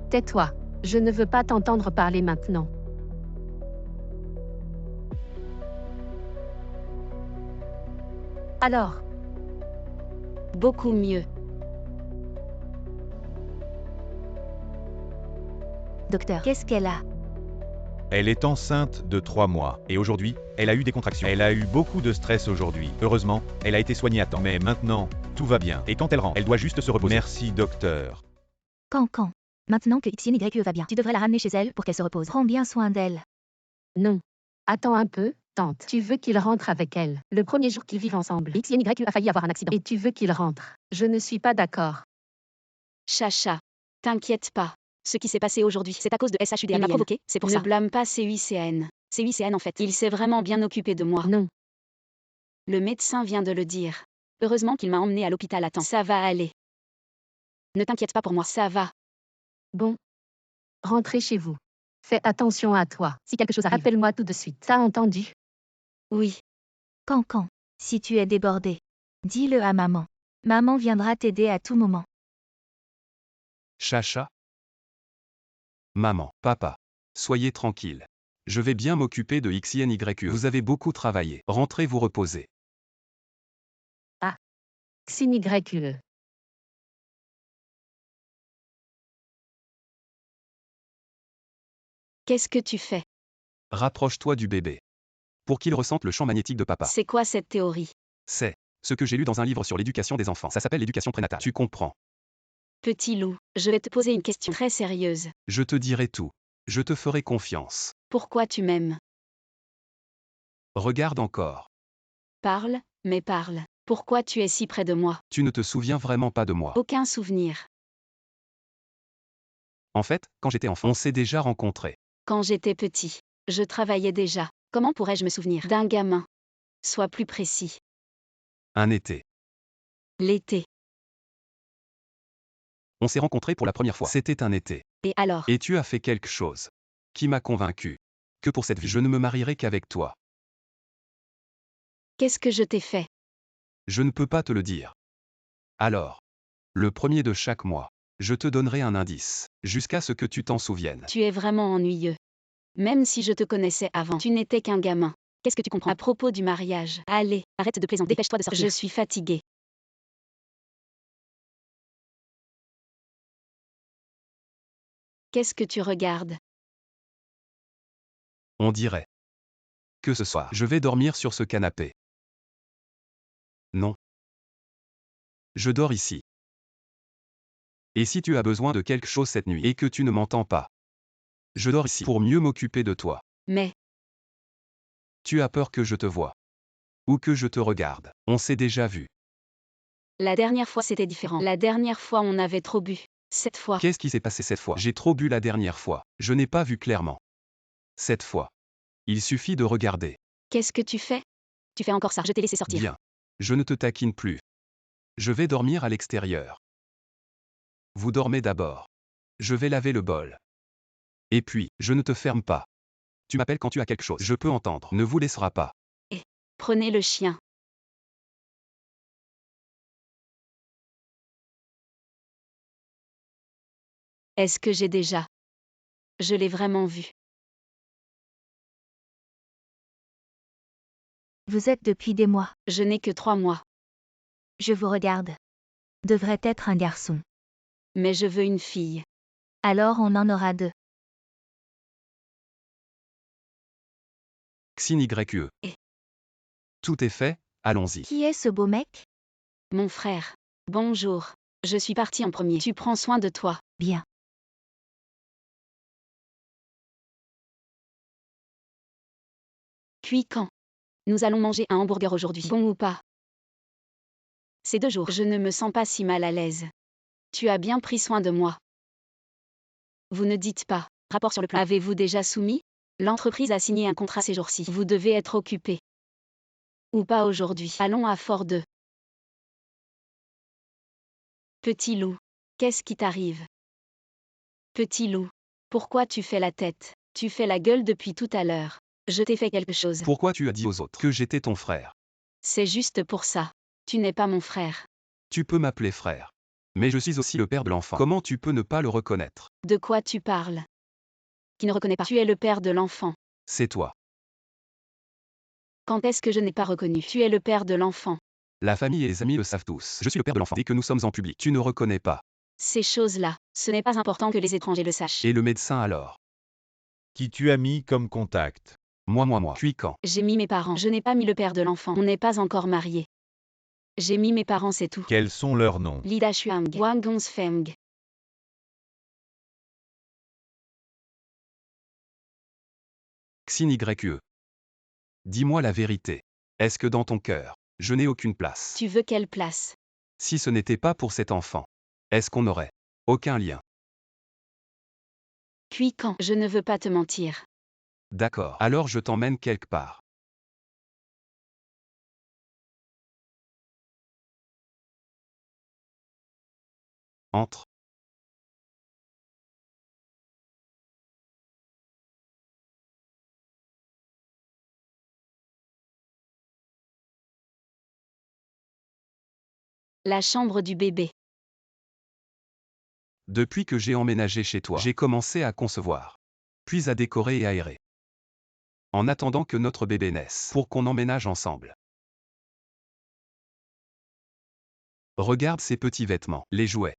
Tais-toi. Je ne veux pas t'entendre parler maintenant. Alors, Beaucoup mieux. Docteur, qu'est-ce qu'elle a? Elle est enceinte de 3 mois, et aujourd'hui, elle a eu des contractions. Elle a eu beaucoup de stress aujourd'hui. Heureusement, elle a été soignée à temps. Mais maintenant, tout va bien. Et quand elle rentre, elle doit juste se reposer. Merci, docteur. Quand? Maintenant que XNYE va bien, tu devrais la ramener chez elle pour qu'elle se repose. Prends bien soin d'elle. non. Attends un peu, tante. Tu veux qu'il rentre avec elle, le premier jour qu'ils vivent ensemble. XNYE a failli avoir un accident. Et tu veux qu'il rentre. Je ne suis pas d'accord. Chacha, t'inquiète pas. Ce qui s'est passé aujourd'hui, c'est à cause de SHUD. Elle m'a provoqué, c'est pour Ne ça. Ne blâme pas CUICN. CUICN en fait. Il s'est vraiment bien occupé de moi. Non. Le médecin vient de le dire. Heureusement qu'il m'a emmené à l'hôpital à temps. Ça va aller. Ne t'inquiète pas pour moi, ça va. Bon. Rentrez chez vous. Fais attention à toi. Si quelque chose arrive, appelle-moi tout de suite. T'as entendu? Oui. Quand? Si tu es débordé, dis-le à maman. Maman viendra t'aider à tout moment. Chacha? Maman, papa. Soyez tranquille. Je vais bien m'occuper de XNYE. Vous avez beaucoup travaillé. Rentrez vous reposer. XNYE. Qu'est-ce que tu fais? Rapproche-toi du bébé. Pour qu'il ressente le champ magnétique de papa. C'est quoi cette théorie? C'est ce que j'ai lu dans un livre sur l'éducation des enfants. Ça s'appelle l'éducation prénatale. Tu comprends? Petit loup, je vais te poser une question très sérieuse. Je te dirai tout. Je te ferai confiance. Pourquoi tu m'aimes? Regarde encore. Parle, mais parle. Pourquoi tu es si près de moi? Tu ne te souviens vraiment pas de moi. Aucun souvenir. En fait, quand j'étais enfant, on s'est déjà rencontrés. Quand j'étais petit, je travaillais déjà. Comment pourrais-je me souvenir d'un gamin? Sois plus précis. Un été. L'été. On s'est rencontrés pour la première fois. C'était un été. Et alors? Et tu as fait quelque chose qui m'a convaincu que pour cette vie, je ne me marierai qu'avec toi. Qu'est-ce que je t'ai fait? Je ne peux pas te le dire. Alors, le premier de chaque mois, je te donnerai un indice, jusqu'à ce que tu t'en souviennes. Tu es vraiment ennuyeux. Même si je te connaissais avant, tu n'étais qu'un gamin. Qu'est-ce que tu comprends à propos du mariage? Allez, arrête de plaisanter, dépêche-toi de sortir. Je suis fatiguée. Qu'est-ce que tu regardes? On dirait que ce soir, je vais dormir sur ce canapé. Non. Je dors ici. Et si tu as besoin de quelque chose cette nuit et que tu ne m'entends pas, je dors ici pour mieux m'occuper de toi. Mais, Tu as peur que je te voie. Ou que je te regarde. On s'est déjà vu. la dernière fois c'était différent. La dernière fois on avait trop bu. Cette fois, Qu'est-ce qui s'est passé cette fois? J'ai trop bu la dernière fois. Je n'ai pas vu clairement. Cette fois. Il suffit de regarder. Qu'est-ce que tu fais? Tu fais encore ça, je t'ai laissé sortir. Bien. Je ne te taquine plus. Je vais dormir à l'extérieur. Vous dormez d'abord. Je vais laver le bol. Et puis, je ne te ferme pas. Tu m'appelles quand tu as quelque chose. Je peux entendre. Ne vous laissera pas. Prenez le chien. Est-ce que j'ai déjà? Je l'ai vraiment vu. Vous êtes depuis des mois. Je n'ai que 3 mois. Je vous regarde. Devrait être un garçon. Mais je veux une fille. Alors on en aura 2. XNYE. Et- Tout est fait, allons-y. Qui est ce beau mec? Mon frère. Bonjour. Je suis partie en premier. Tu prends soin de toi. Bien. Puis quand? Nous allons manger un hamburger aujourd'hui. Bon ou pas? Ces 2 jours. Je ne me sens pas si mal à l'aise. Tu as bien pris soin de moi. Vous ne dites pas. Rapport sur le plan. Avez-vous déjà soumis? L'entreprise a signé un contrat ces jours-ci. Vous devez être occupé. Ou pas aujourd'hui. Allons à Fort 2. Petit loup. Qu'est-ce qui t'arrive? Petit loup. Pourquoi tu fais la tête? Tu fais la gueule depuis tout à l'heure. Je t'ai fait quelque chose. Pourquoi tu as dit aux autres que j'étais ton frère? C'est juste pour ça. Tu n'es pas mon frère. Tu peux m'appeler frère. Mais je suis aussi le père de l'enfant. Comment tu peux ne pas le reconnaître? De quoi tu parles? Qui ne reconnaît pas? Tu es le père de l'enfant. C'est toi. Quand est-ce que je n'ai pas reconnu? Tu es le père de l'enfant. La famille et les amis le savent tous. Je suis le père de l'enfant. Dès que nous sommes en public, tu ne reconnais pas. Ces choses-là, ce n'est pas important que les étrangers le sachent. Et le médecin alors? Qui tu as mis comme contact? Moi. Puis quand? J'ai mis mes parents. Je n'ai pas mis le père de l'enfant. On n'est pas encore mariés. J'ai mis mes parents, c'est tout. Quels sont leurs noms? Lida Shuang, Wang Gongfeng. XNYE. Dis-moi la vérité. Est-ce que dans ton cœur, je n'ai aucune place? Tu veux quelle place? Si ce n'était pas pour cet enfant, est-ce qu'on n'aurait aucun lien? Puis quand? Je ne veux pas te mentir. D'accord. Alors je t'emmène quelque part. Entre. La chambre du bébé. Depuis que j'ai emménagé chez toi, j'ai commencé à concevoir. Puis à décorer et aérer. En attendant que notre bébé naisse, pour qu'on emménage ensemble. Regarde ces petits vêtements, les jouets,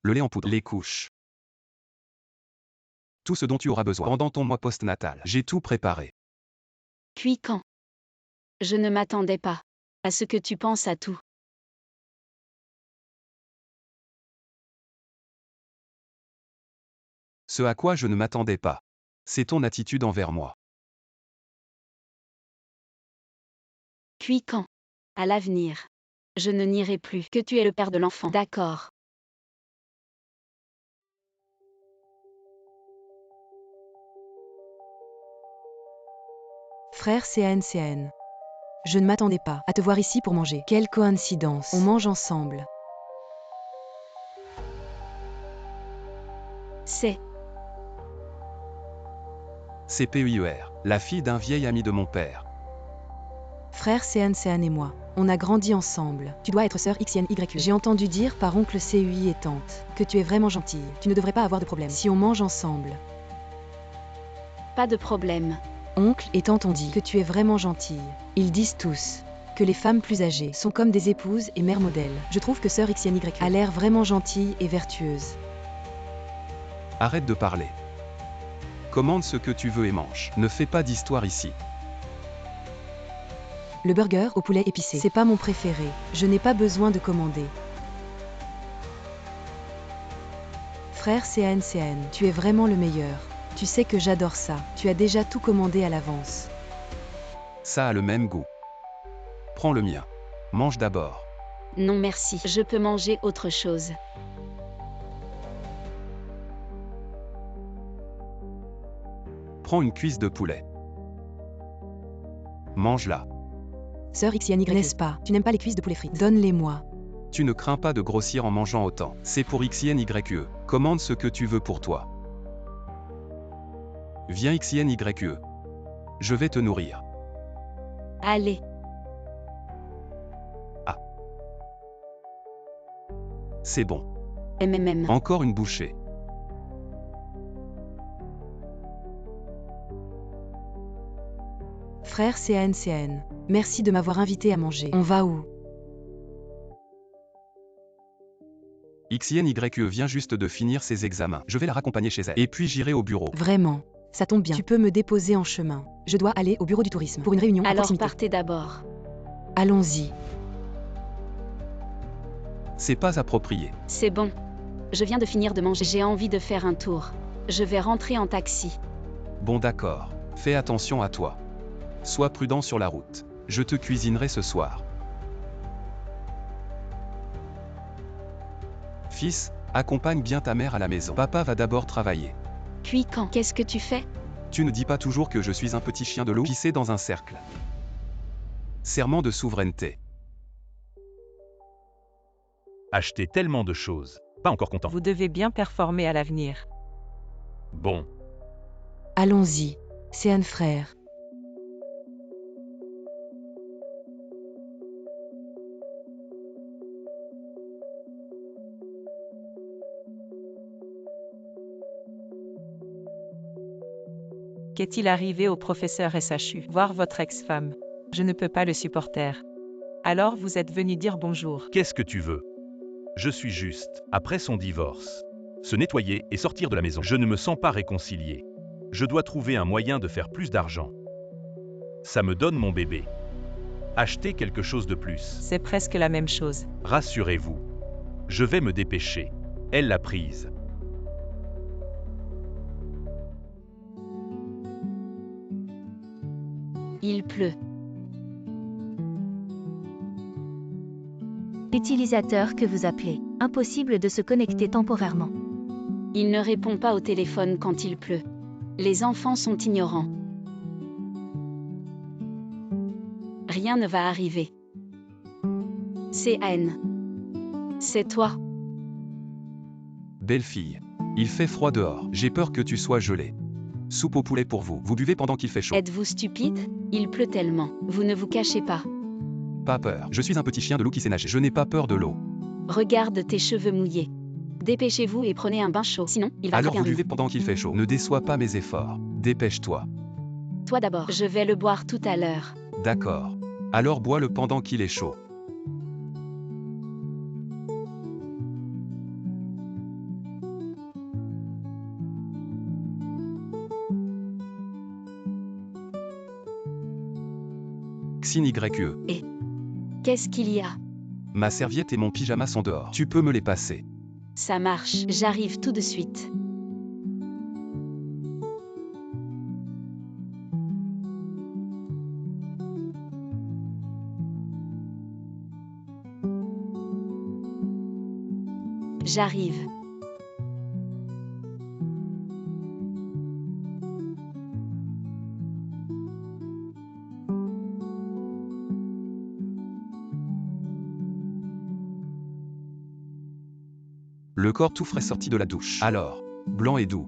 le lait en poudre, les couches. Tout ce dont tu auras besoin pendant ton mois postnatal. J'ai tout préparé. Puis quand? Je ne m'attendais pas à ce que tu penses à tout. Ce à quoi je ne m'attendais pas. C'est ton attitude envers moi. Puis quand? À l'avenir. Je ne nierai plus que tu es le père de l'enfant. D'accord. Frère CAN. Je ne m'attendais pas à te voir ici pour manger. Quelle coïncidence. On mange ensemble. C'est CPUR, la fille d'un vieil ami de mon père. Frère CAN et moi, on a grandi ensemble. Tu dois être sœur XNYE. J'ai entendu dire par oncle CUI et tante que tu es vraiment gentille. Tu ne devrais pas avoir de problème si on mange ensemble. pas de problème. Oncle et tante ont dit que tu es vraiment gentille. Ils disent tous que les femmes plus âgées sont comme des épouses et mères modèles. Je trouve que sœur XNYE a l'air vraiment gentille et vertueuse. Arrête de parler. Commande ce que tu veux et mange. Ne fais pas d'histoire ici. Le burger au poulet épicé, c'est pas mon préféré. Je n'ai pas besoin de commander. Frère CAN, tu es vraiment le meilleur. Tu sais que j'adore ça. Tu as déjà tout commandé à l'avance. Ça a le même goût. Prends le mien. Mange d'abord. Non merci. Je peux manger autre chose. Prends une cuisse de poulet. Mange-la. Sœur XY, n'est-ce pas? Tu n'aimes pas les cuisses de poulet frites? Donne-les-moi. Tu ne crains pas de grossir en mangeant autant. C'est pour XNYE. Commande ce que tu veux pour toi. Viens XNYE. Je vais te nourrir. Allez. C'est bon. MMM. Encore une bouchée. Frère CAN. Merci de m'avoir invité à manger. On va où? XNYE vient juste de finir ses examens. Je vais la raccompagner chez elle. Et puis j'irai au bureau. Vraiment? Ça tombe bien. Tu peux me déposer en chemin. Je dois aller au bureau du tourisme pour une réunion à Alors proximité. partez d'abord. Allons-y. C'est pas approprié. C'est bon. Je viens de finir de manger. J'ai envie de faire un tour. Je vais rentrer en taxi. Bon d'accord. Fais attention à toi. Sois prudent sur la route. Je te cuisinerai ce soir. Fils, accompagne bien ta mère à la maison. Papa va d'abord travailler. Puis quand? Qu'est-ce que tu fais? Tu ne dis pas toujours que je suis un petit chien de loup pissé dans un cercle. Serment de souveraineté. Acheter tellement de choses. Pas encore content. Vous devez bien performer à l'avenir. Bon, Allons-y. CAN frère. Qu'est-il arrivé au professeur SHU? Voir votre ex-femme. Je ne peux pas le supporter. Alors vous êtes venu dire bonjour. qu'est-ce que tu veux? Je suis juste, après son divorce. Se nettoyer et sortir de la maison. Je ne me sens pas réconcilié. Je dois trouver un moyen de faire plus d'argent. Ça me donne mon bébé. Acheter quelque chose de plus. C'est presque la même chose. Rassurez-vous. Je vais me dépêcher. Elle l'a prise. Il pleut. Utilisateur que vous appelez. Impossible de se connecter temporairement. Il ne répond pas au téléphone quand il pleut. Les enfants sont ignorants. Rien ne va arriver. CAN. C'est toi. Belle fille. Il fait froid dehors. J'ai peur que tu sois gelée. Soupe au poulet pour vous. Vous buvez pendant qu'il fait chaud. Êtes-vous stupide? Il pleut tellement. Vous ne vous cachez pas. Pas peur. Je suis un petit chien de loup qui sait nager. Je n'ai pas peur de l'eau. Regarde tes cheveux mouillés. Dépêchez-vous et prenez un bain chaud, sinon il va Alors craquer vous un buvez pendant qu'il fait chaud. Ne déçois pas mes efforts. Dépêche-toi. Toi d'abord. Je vais le boire tout à l'heure. D'accord. Alors bois-le pendant qu'il est chaud. XNYE. Qu'est-ce qu'il y a? Ma serviette et mon pyjama sont dehors. Tu peux me les passer. Ça marche. J'arrive tout de suite. J'arrive. Le corps tout frais sorti de la douche. Alors, blanc et doux.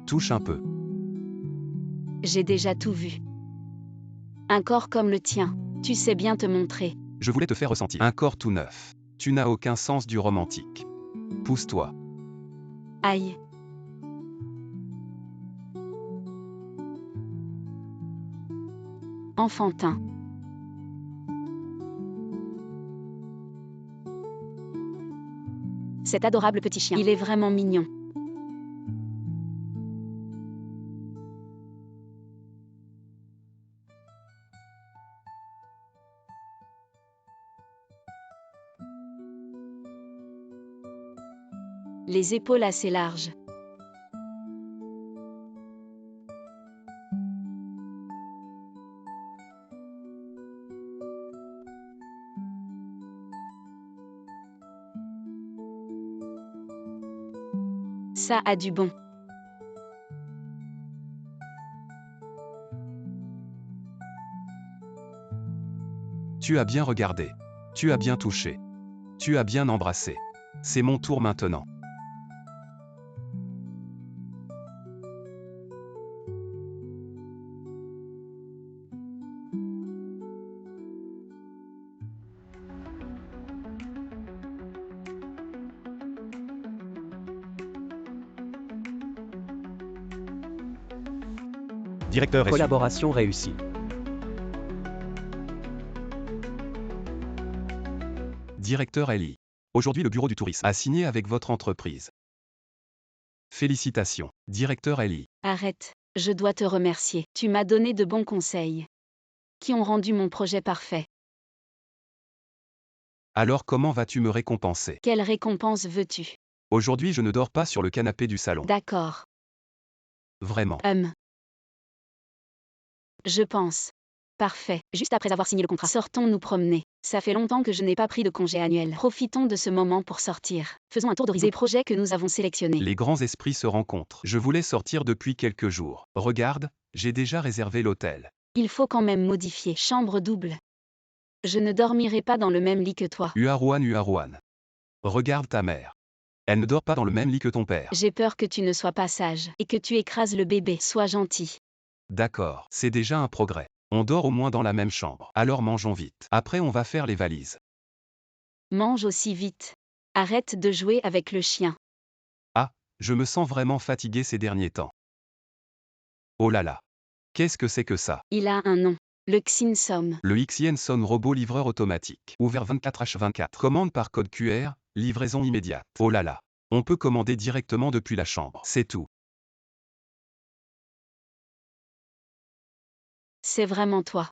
Touche un peu. J'ai déjà tout vu. Un corps comme le tien. Tu sais bien te montrer. Je voulais te faire ressentir un corps tout neuf. Tu n'as aucun sens du romantique. Pousse-toi. Aïe. Enfantin. Cet adorable petit chien. Il est vraiment mignon. Les épaules assez larges. Ça a du bon. Tu as bien regardé. Tu as bien touché. Tu as bien embrassé. C'est mon tour maintenant. Directeur reçu. Collaboration réussie. Directeur Ellie. Aujourd'hui le bureau du tourisme a signé avec votre entreprise. Félicitations, directeur Ellie. Arrête, je dois te remercier. Tu m'as donné de bons conseils qui ont rendu mon projet parfait. Alors comment vas-tu me récompenser? Quelle récompense veux-tu? Aujourd'hui je ne dors pas sur le canapé du salon. D'accord. Vraiment. Je pense. Parfait. Juste après avoir signé le contrat, sortons nous promener. Ça fait longtemps que je n'ai pas pris de congé annuel. Profitons de ce moment pour sortir. Faisons un tour d'horizon des projets que nous avons sélectionnés. Les grands esprits se rencontrent. Je voulais sortir depuis quelques jours. Regarde, j'ai déjà réservé l'hôtel. Il faut quand même modifier. Chambre double. Je ne dormirai pas dans le même lit que toi. Uaruan. Regarde ta mère. Elle ne dort pas dans le même lit que ton père. J'ai peur que tu ne sois pas sage et que tu écrases le bébé. Sois gentil. D'accord, c'est déjà un progrès. On dort au moins dans la même chambre. Alors mangeons vite. Après on va faire les valises. Mange aussi vite. Arrête de jouer avec le chien. Ah, je me sens vraiment fatigué ces derniers temps. Oh là là. Qu'est-ce que c'est que ça? Il a un nom. Le Xinsom. Le Xienson robot livreur automatique. Ouvert 24h24. Commande par code QR, livraison immédiate. Oh là là. On peut commander directement depuis la chambre. C'est tout. C'est vraiment toi.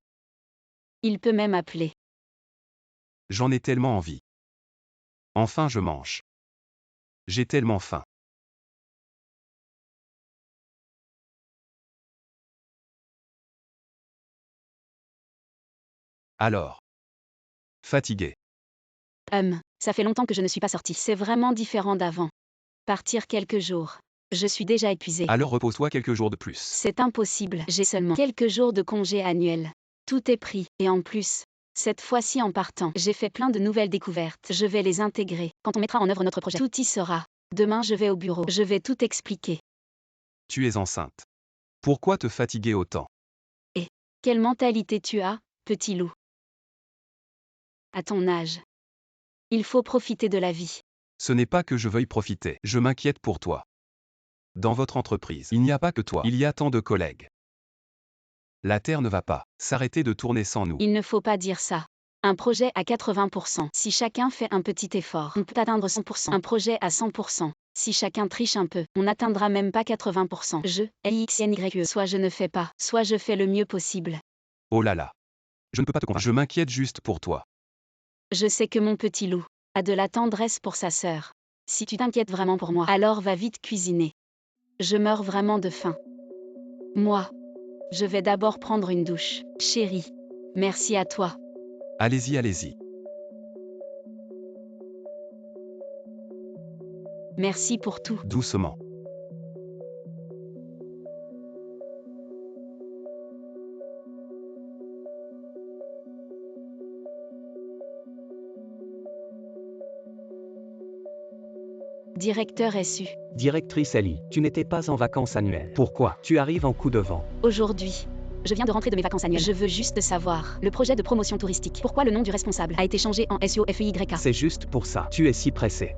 Il peut même appeler. J'en ai tellement envie. Enfin je mange. J'ai tellement faim. Alors. Fatigué. Ça fait longtemps que je ne suis pas sortie. C'est vraiment différent d'avant. Partir quelques jours. Je suis déjà épuisée. Alors repose-toi quelques jours de plus. C'est impossible. J'ai seulement quelques jours de congé annuel. Tout est pris. Et en plus, cette fois-ci en partant, j'ai fait plein de nouvelles découvertes. Je vais les intégrer. Quand on mettra en œuvre notre projet, tout y sera. Demain je vais au bureau. Je vais tout expliquer. Tu es enceinte. Pourquoi te fatiguer autant? Et quelle mentalité tu as, petit loup? À ton âge. Il faut profiter de la vie. Ce n'est pas que je veuille profiter. Je m'inquiète pour toi. Dans votre entreprise, il n'y a pas que toi. Il y a tant de collègues. La Terre ne va pas s'arrêter de tourner sans nous. Il ne faut pas dire ça. Un projet à 80%. Si chacun fait un petit effort, on peut atteindre 100%. Un projet à 100%. Si chacun triche un peu, on n'atteindra même pas 80%. Soit je ne fais pas, soit je fais le mieux possible. Oh là là. Je ne peux pas te convaincre. Je m'inquiète juste pour toi. Je sais que mon petit loup a de la tendresse pour sa sœur. Si tu t'inquiètes vraiment pour moi, alors va vite cuisiner. Je meurs vraiment de faim. Moi, je vais d'abord prendre une douche. Chérie, merci à toi. Allez-y, allez-y. Merci pour tout. Doucement. Directeur SU. Directrice Ellie, tu n'étais pas en vacances annuelles. Pourquoi? Tu arrives en coup de vent. Aujourd'hui, je viens de rentrer de mes vacances annuelles. Je veux juste savoir, le projet de promotion touristique, pourquoi le nom du responsable a été changé en SUOFEYK? C'est juste pour ça. Tu es si pressé.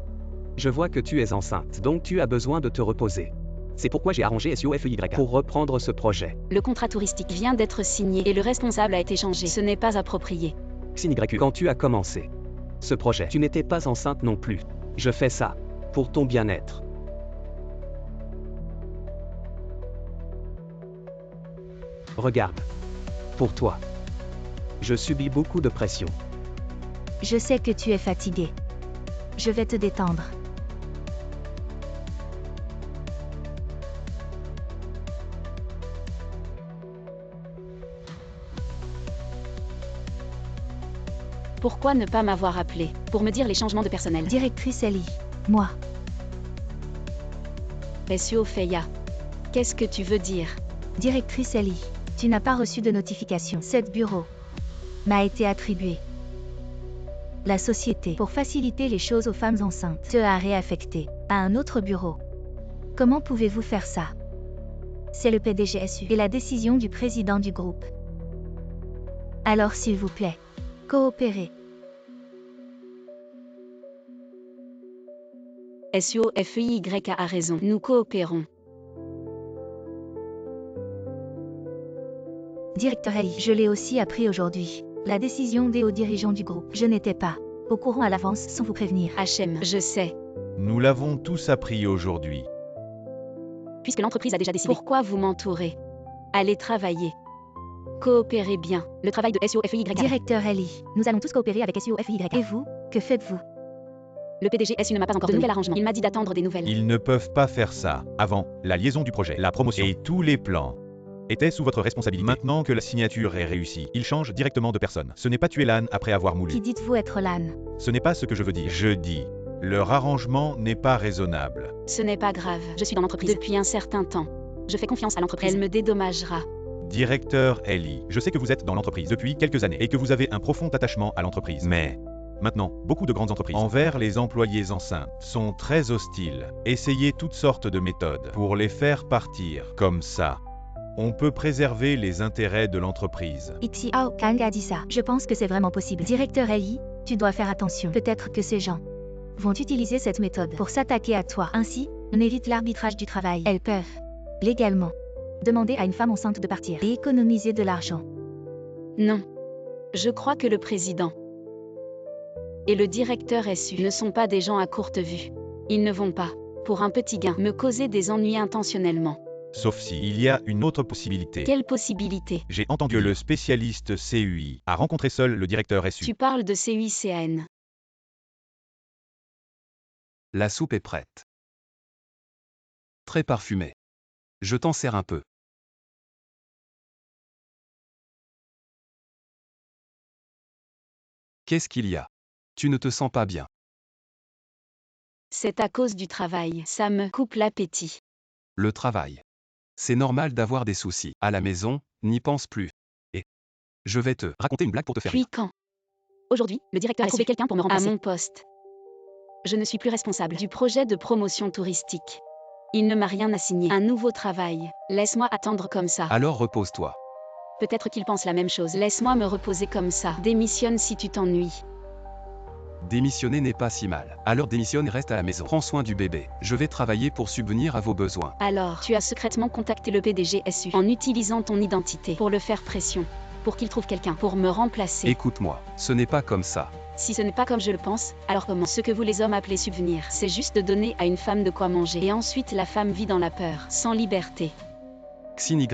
Je vois que tu es enceinte, donc tu as besoin de te reposer. C'est pourquoi j'ai arrangé SUOFEYK pour reprendre ce projet. Le contrat touristique vient d'être signé et le responsable a été changé. Ce n'est pas approprié. XYQ, quand tu as commencé ce projet, tu n'étais pas enceinte non plus. Je fais ça pour ton bien-être. Regarde. Pour toi. Je subis beaucoup de pression. Je sais que tu es fatigué. Je vais te détendre. Pourquoi ne pas m'avoir appelé pour me dire les changements de personnel? Directrice Ellie, moi. SUOFEYA. Qu'est-ce que tu veux dire? Directrice Ellie, tu n'as pas reçu de notification. 7 bureaux. m'a été attribuée. La société, pour faciliter les choses aux femmes enceintes, te a réaffecté à un autre bureau. Comment pouvez-vous faire ça? C'est le PDG-SU et la décision du président du groupe. Alors s'il vous plaît, coopérez. SUOFEYK a raison, nous coopérons. Directeur Ellie, je l'ai aussi appris aujourd'hui. La décision des hauts dirigeants du groupe. Je n'étais pas au courant à l'avance sans vous prévenir. HM, je sais. Nous l'avons tous appris aujourd'hui. Puisque l'entreprise a déjà décidé. Pourquoi vous m'entourez? Allez travailler. Coopérez bien. Le travail de SUOFEYK. Directeur Ellie, nous allons tous coopérer avec SUOFEYK. Et vous, que faites-vous? Le PDG SU ne m'a pas encore de nouvel arrangement. Il m'a dit d'attendre des nouvelles. Ils ne peuvent pas faire ça. Avant, la liaison du projet, la promotion et tous les plans étaient sous votre responsabilité. Maintenant que la signature est réussie, ils changent directement de personne. Ce n'est pas tuer l'âne après avoir moulu. Qui dites-vous être l'âne? Ce n'est pas ce que je veux dire. Je dis, leur arrangement n'est pas raisonnable. Ce n'est pas grave. Je suis dans l'entreprise depuis un certain temps. Je fais confiance à l'entreprise. Elle me dédommagera. Directeur Ellie, je sais que vous êtes dans l'entreprise depuis quelques années et que vous avez un profond attachement à l'entreprise. Mais maintenant, beaucoup de grandes entreprises envers les employés enceintes sont très hostiles. Essayez toutes sortes de méthodes pour les faire partir. Comme ça, on peut préserver les intérêts de l'entreprise. Xiao Kang a dit ça. Je pense que c'est vraiment possible. Directeur Ellie, tu dois faire attention. Peut-être que ces gens vont utiliser cette méthode pour s'attaquer à toi. Ainsi, on évite l'arbitrage du travail. Elles peuvent, légalement, demander à une femme enceinte de partir et économiser de l'argent. Non. Je crois que le président et le directeur SU ne sont pas des gens à courte vue. Ils ne vont pas, pour un petit gain, me causer des ennuis intentionnellement. Sauf si il y a une autre possibilité. Quelle possibilité? J'ai entendu que le spécialiste CUI a rencontré seul le directeur SU. Tu parles de CUICAN. La soupe est prête. Très parfumée. Je t'en sers un peu. Qu'est-ce qu'il y a? Tu ne te sens pas bien. C'est à cause du travail. Ça me coupe l'appétit. Le travail. C'est normal d'avoir des soucis. À la maison, n'y pense plus. Et je vais te raconter une blague pour te faire rire. Puis quand? Aujourd'hui, le directeur a trouvé quelqu'un pour me remplacer. À mon poste. Je ne suis plus responsable du projet de promotion touristique. Il ne m'a rien assigné. Un nouveau travail. Laisse-moi attendre comme ça. Alors repose-toi. Peut-être qu'il pense la même chose. Laisse-moi me reposer comme ça. Démissionne si tu t'ennuies. Démissionner n'est pas si mal. Alors démissionne et reste à la maison. Prends soin du bébé. Je vais travailler pour subvenir à vos besoins. Alors, tu as secrètement contacté le PDG SU en utilisant ton identité pour le faire pression. Pour qu'il trouve quelqu'un pour me remplacer. Écoute-moi, ce n'est pas comme ça. Si ce n'est pas comme je le pense, alors comment? Ce que vous les hommes appelez subvenir, c'est juste de donner à une femme de quoi manger. Et ensuite la femme vit dans la peur, sans liberté. XNYE,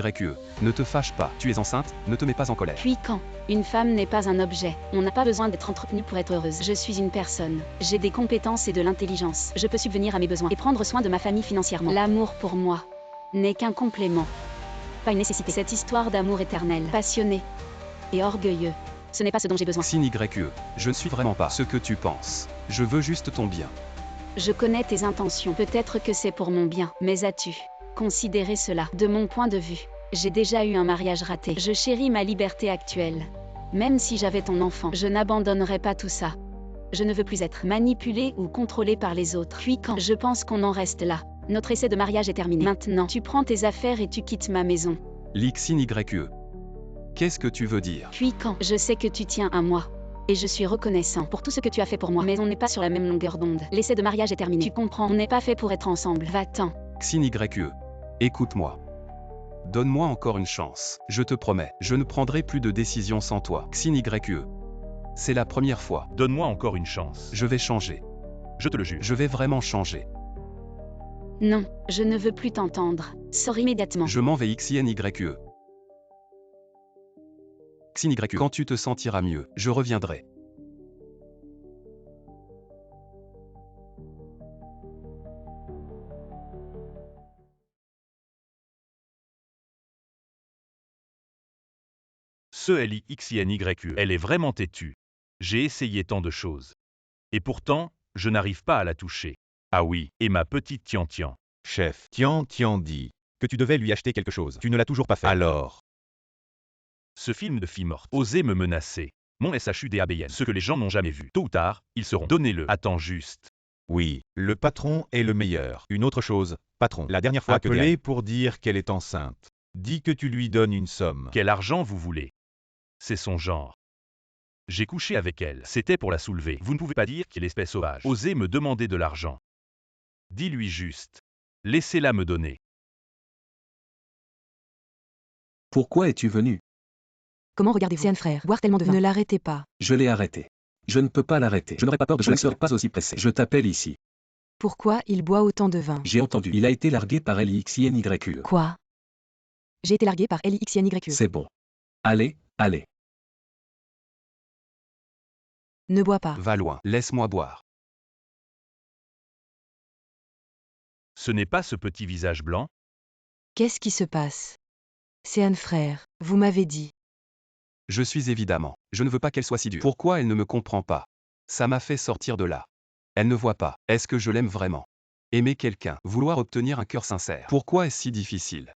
ne te fâche pas. Tu es enceinte, ne te mets pas en colère. Puis quand? Une femme n'est pas un objet. On n'a pas besoin d'être entretenu pour être heureuse. Je suis une personne. J'ai des compétences et de l'intelligence. Je peux subvenir à mes besoins et prendre soin de ma famille financièrement. L'amour pour moi n'est qu'un complément, pas une nécessité. Cette histoire d'amour éternel, passionné et orgueilleux, ce n'est pas ce dont j'ai besoin. XNYE, je ne suis vraiment pas ce que tu penses. Je veux juste ton bien. Je connais tes intentions. Peut-être que c'est pour mon bien. Mais as-tu considéré cela? De mon point de vue, j'ai déjà eu un mariage raté. Je chéris ma liberté actuelle. Même si j'avais ton enfant, je n'abandonnerais pas tout ça. Je ne veux plus être manipulée ou contrôlée par les autres. Puis quand? Je pense qu'on en reste là. Notre essai de mariage est terminé. Maintenant, tu prends tes affaires et tu quittes ma maison. XNYE. Qu'est-ce que tu veux dire? Puis quand? Je sais que tu tiens à moi. Et je suis reconnaissant pour tout ce que tu as fait pour moi. Mais on n'est pas sur la même longueur d'onde. L'essai de mariage est terminé. Tu comprends? On n'est pas fait pour être ensemble. Va-t'en. XNYE. Écoute-moi. Donne-moi encore une chance. Je te promets, je ne prendrai plus de décision sans toi. XNYE. C'est la première fois. Donne-moi encore une chance. Je vais changer. Je te le jure. Je vais vraiment changer. Non, je ne veux plus t'entendre. Sors immédiatement. Je m'en vais XNYE. XNYE. Quand tu te sentiras mieux, je reviendrai. Ce LIXINYE, elle est vraiment têtue. J'ai essayé tant de choses. Et pourtant, je n'arrive pas à la toucher. Ah oui, et ma petite Tian. Chef, Tian dit que tu devais lui acheter quelque chose. Tu ne l'as toujours pas fait. Alors, Ce film de fille morte osait me menacer. Mon SHUDABN. Ce que les gens n'ont jamais vu. Tôt ou tard, ils seront. Donnez-le. Attends juste. Oui, le patron est le meilleur. Une autre chose, patron, la dernière fois appelez pour dire qu'elle est enceinte. Dis que tu lui donnes une somme. Quel argent vous voulez? C'est son genre. J'ai couché avec elle. C'était pour la soulever. Vous ne pouvez pas dire qu'il est espèce sauvage. Osez me demander de l'argent. Dis-lui juste. Laissez-la me donner. Pourquoi es-tu venu? Comment regardez-vous? C'est un frère. Boire tellement de vin. Ne l'arrêtez pas. Je l'ai arrêté. Je ne peux pas l'arrêter. Je n'aurais pas peur de... Je ne serai pas aussi pressé. Je t'appelle ici. Pourquoi il boit autant de vin? J'ai entendu. Il a été largué par LIXINYE. Quoi? J'ai été largué par LIXINYE. C'est bon. Allez, allez. Ne bois pas. Va loin, laisse-moi boire. Ce n'est pas ce petit visage blanc? Qu'est-ce qui se passe? C'est un frère, vous m'avez dit. Je suis évidemment. Je ne veux pas qu'elle soit si dure. Pourquoi elle ne me comprend pas? Ça m'a fait sortir de là. Elle ne voit pas. Est-ce que je l'aime vraiment? Aimer quelqu'un, vouloir obtenir un cœur sincère. Pourquoi est-ce si difficile?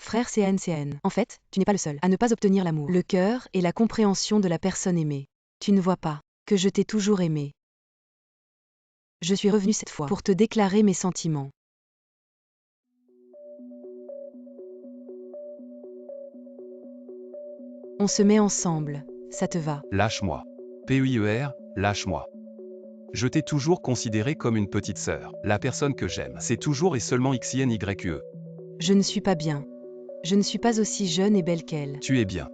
Frère CN. En fait, tu n'es pas le seul à ne pas obtenir l'amour, le cœur et la compréhension de la personne aimée. Tu ne vois pas que je t'ai toujours aimé. Je suis revenu cette fois pour te déclarer mes sentiments. On se met ensemble, ça te va? Lâche-moi. PEIER, lâche-moi. Je t'ai toujours considéré comme une petite sœur. La personne que j'aime, c'est toujours et seulement XINYE. Je ne suis pas bien. Je ne suis pas aussi jeune et belle qu'elle. Tu es bien.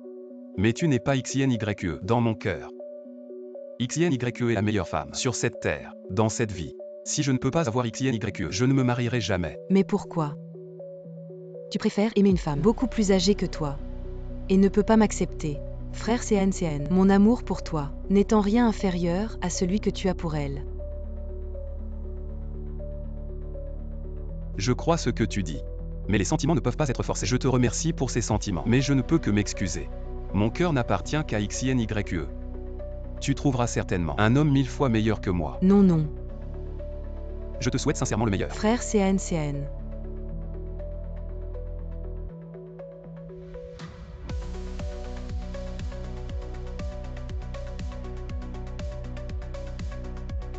Mais tu n'es pas XINYE dans mon cœur. XINYE est la meilleure femme sur cette terre, dans cette vie. Si je ne peux pas avoir XINYE, je ne me marierai jamais. Mais pourquoi? Tu préfères aimer une femme beaucoup plus âgée que toi et ne peux pas m'accepter. Frère CN, mon amour pour toi n'est en rien inférieur à celui que tu as pour elle. Je crois ce que tu dis. Mais les sentiments ne peuvent pas être forcés. Je te remercie pour ces sentiments. Mais je ne peux que m'excuser. Mon cœur n'appartient qu'à XINYE. Tu trouveras certainement un homme 1000 fois meilleur que moi. Non. Je te souhaite sincèrement le meilleur. Frère CN.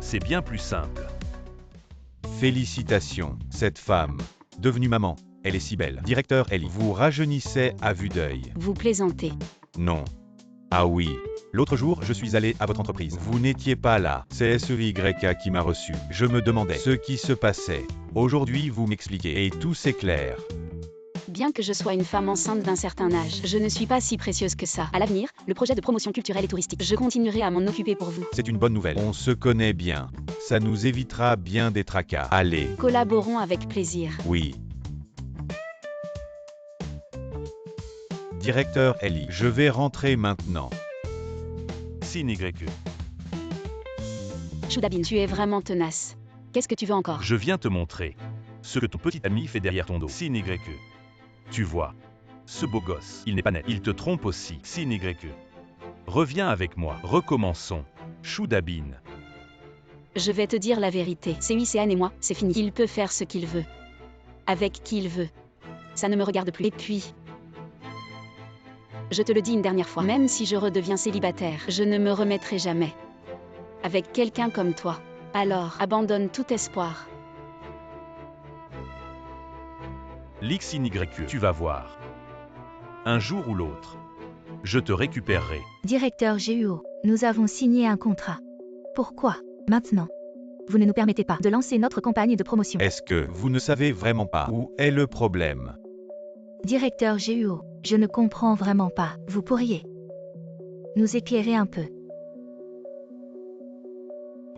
C'est bien plus simple. Félicitations, cette femme, devenue maman, elle est si belle. Directeur Ellie, vous rajeunissez à vue d'œil. Vous plaisantez. Non. Ah oui. L'autre jour, je suis allé à votre entreprise. Vous n'étiez pas là. C'est SEYK qui m'a reçu. Je me demandais ce qui se passait. Aujourd'hui, vous m'expliquez et tout s'éclaire. Bien que je sois une femme enceinte d'un certain âge, je ne suis pas si précieuse que ça. À l'avenir, le projet de promotion culturelle et touristique, je continuerai à m'en occuper pour vous. C'est une bonne nouvelle. On se connaît bien. Ça nous évitera bien des tracas. Allez. Collaborons avec plaisir. Oui. Directeur Ellie, je vais rentrer maintenant. SINYE. Shudabin, tu es vraiment tenace. Qu'est-ce que tu veux encore? Je viens te montrer ce que ton petit ami fait derrière ton dos. SINYE. Tu vois, ce beau gosse, il n'est pas net. Il te trompe aussi. SINYE. Reviens avec moi. Recommençons. Shudabin. Je vais te dire la vérité. C'est Wisean et moi, c'est fini. Il peut faire ce qu'il veut. Avec qui il veut. Ça ne me regarde plus. Et puis... Je te le dis une dernière fois, même si je redeviens célibataire, je ne me remettrai jamais. Avec quelqu'un comme toi. Alors, abandonne tout espoir. l'XINYE, tu vas voir. Un jour ou l'autre, je te récupérerai. Directeur GUO, nous avons signé un contrat. Pourquoi, maintenant, vous ne nous permettez pas de lancer notre campagne de promotion? Est-ce que vous ne savez vraiment pas où est le problème? Directeur GUO, je ne comprends vraiment pas. Vous pourriez nous éclairer un peu?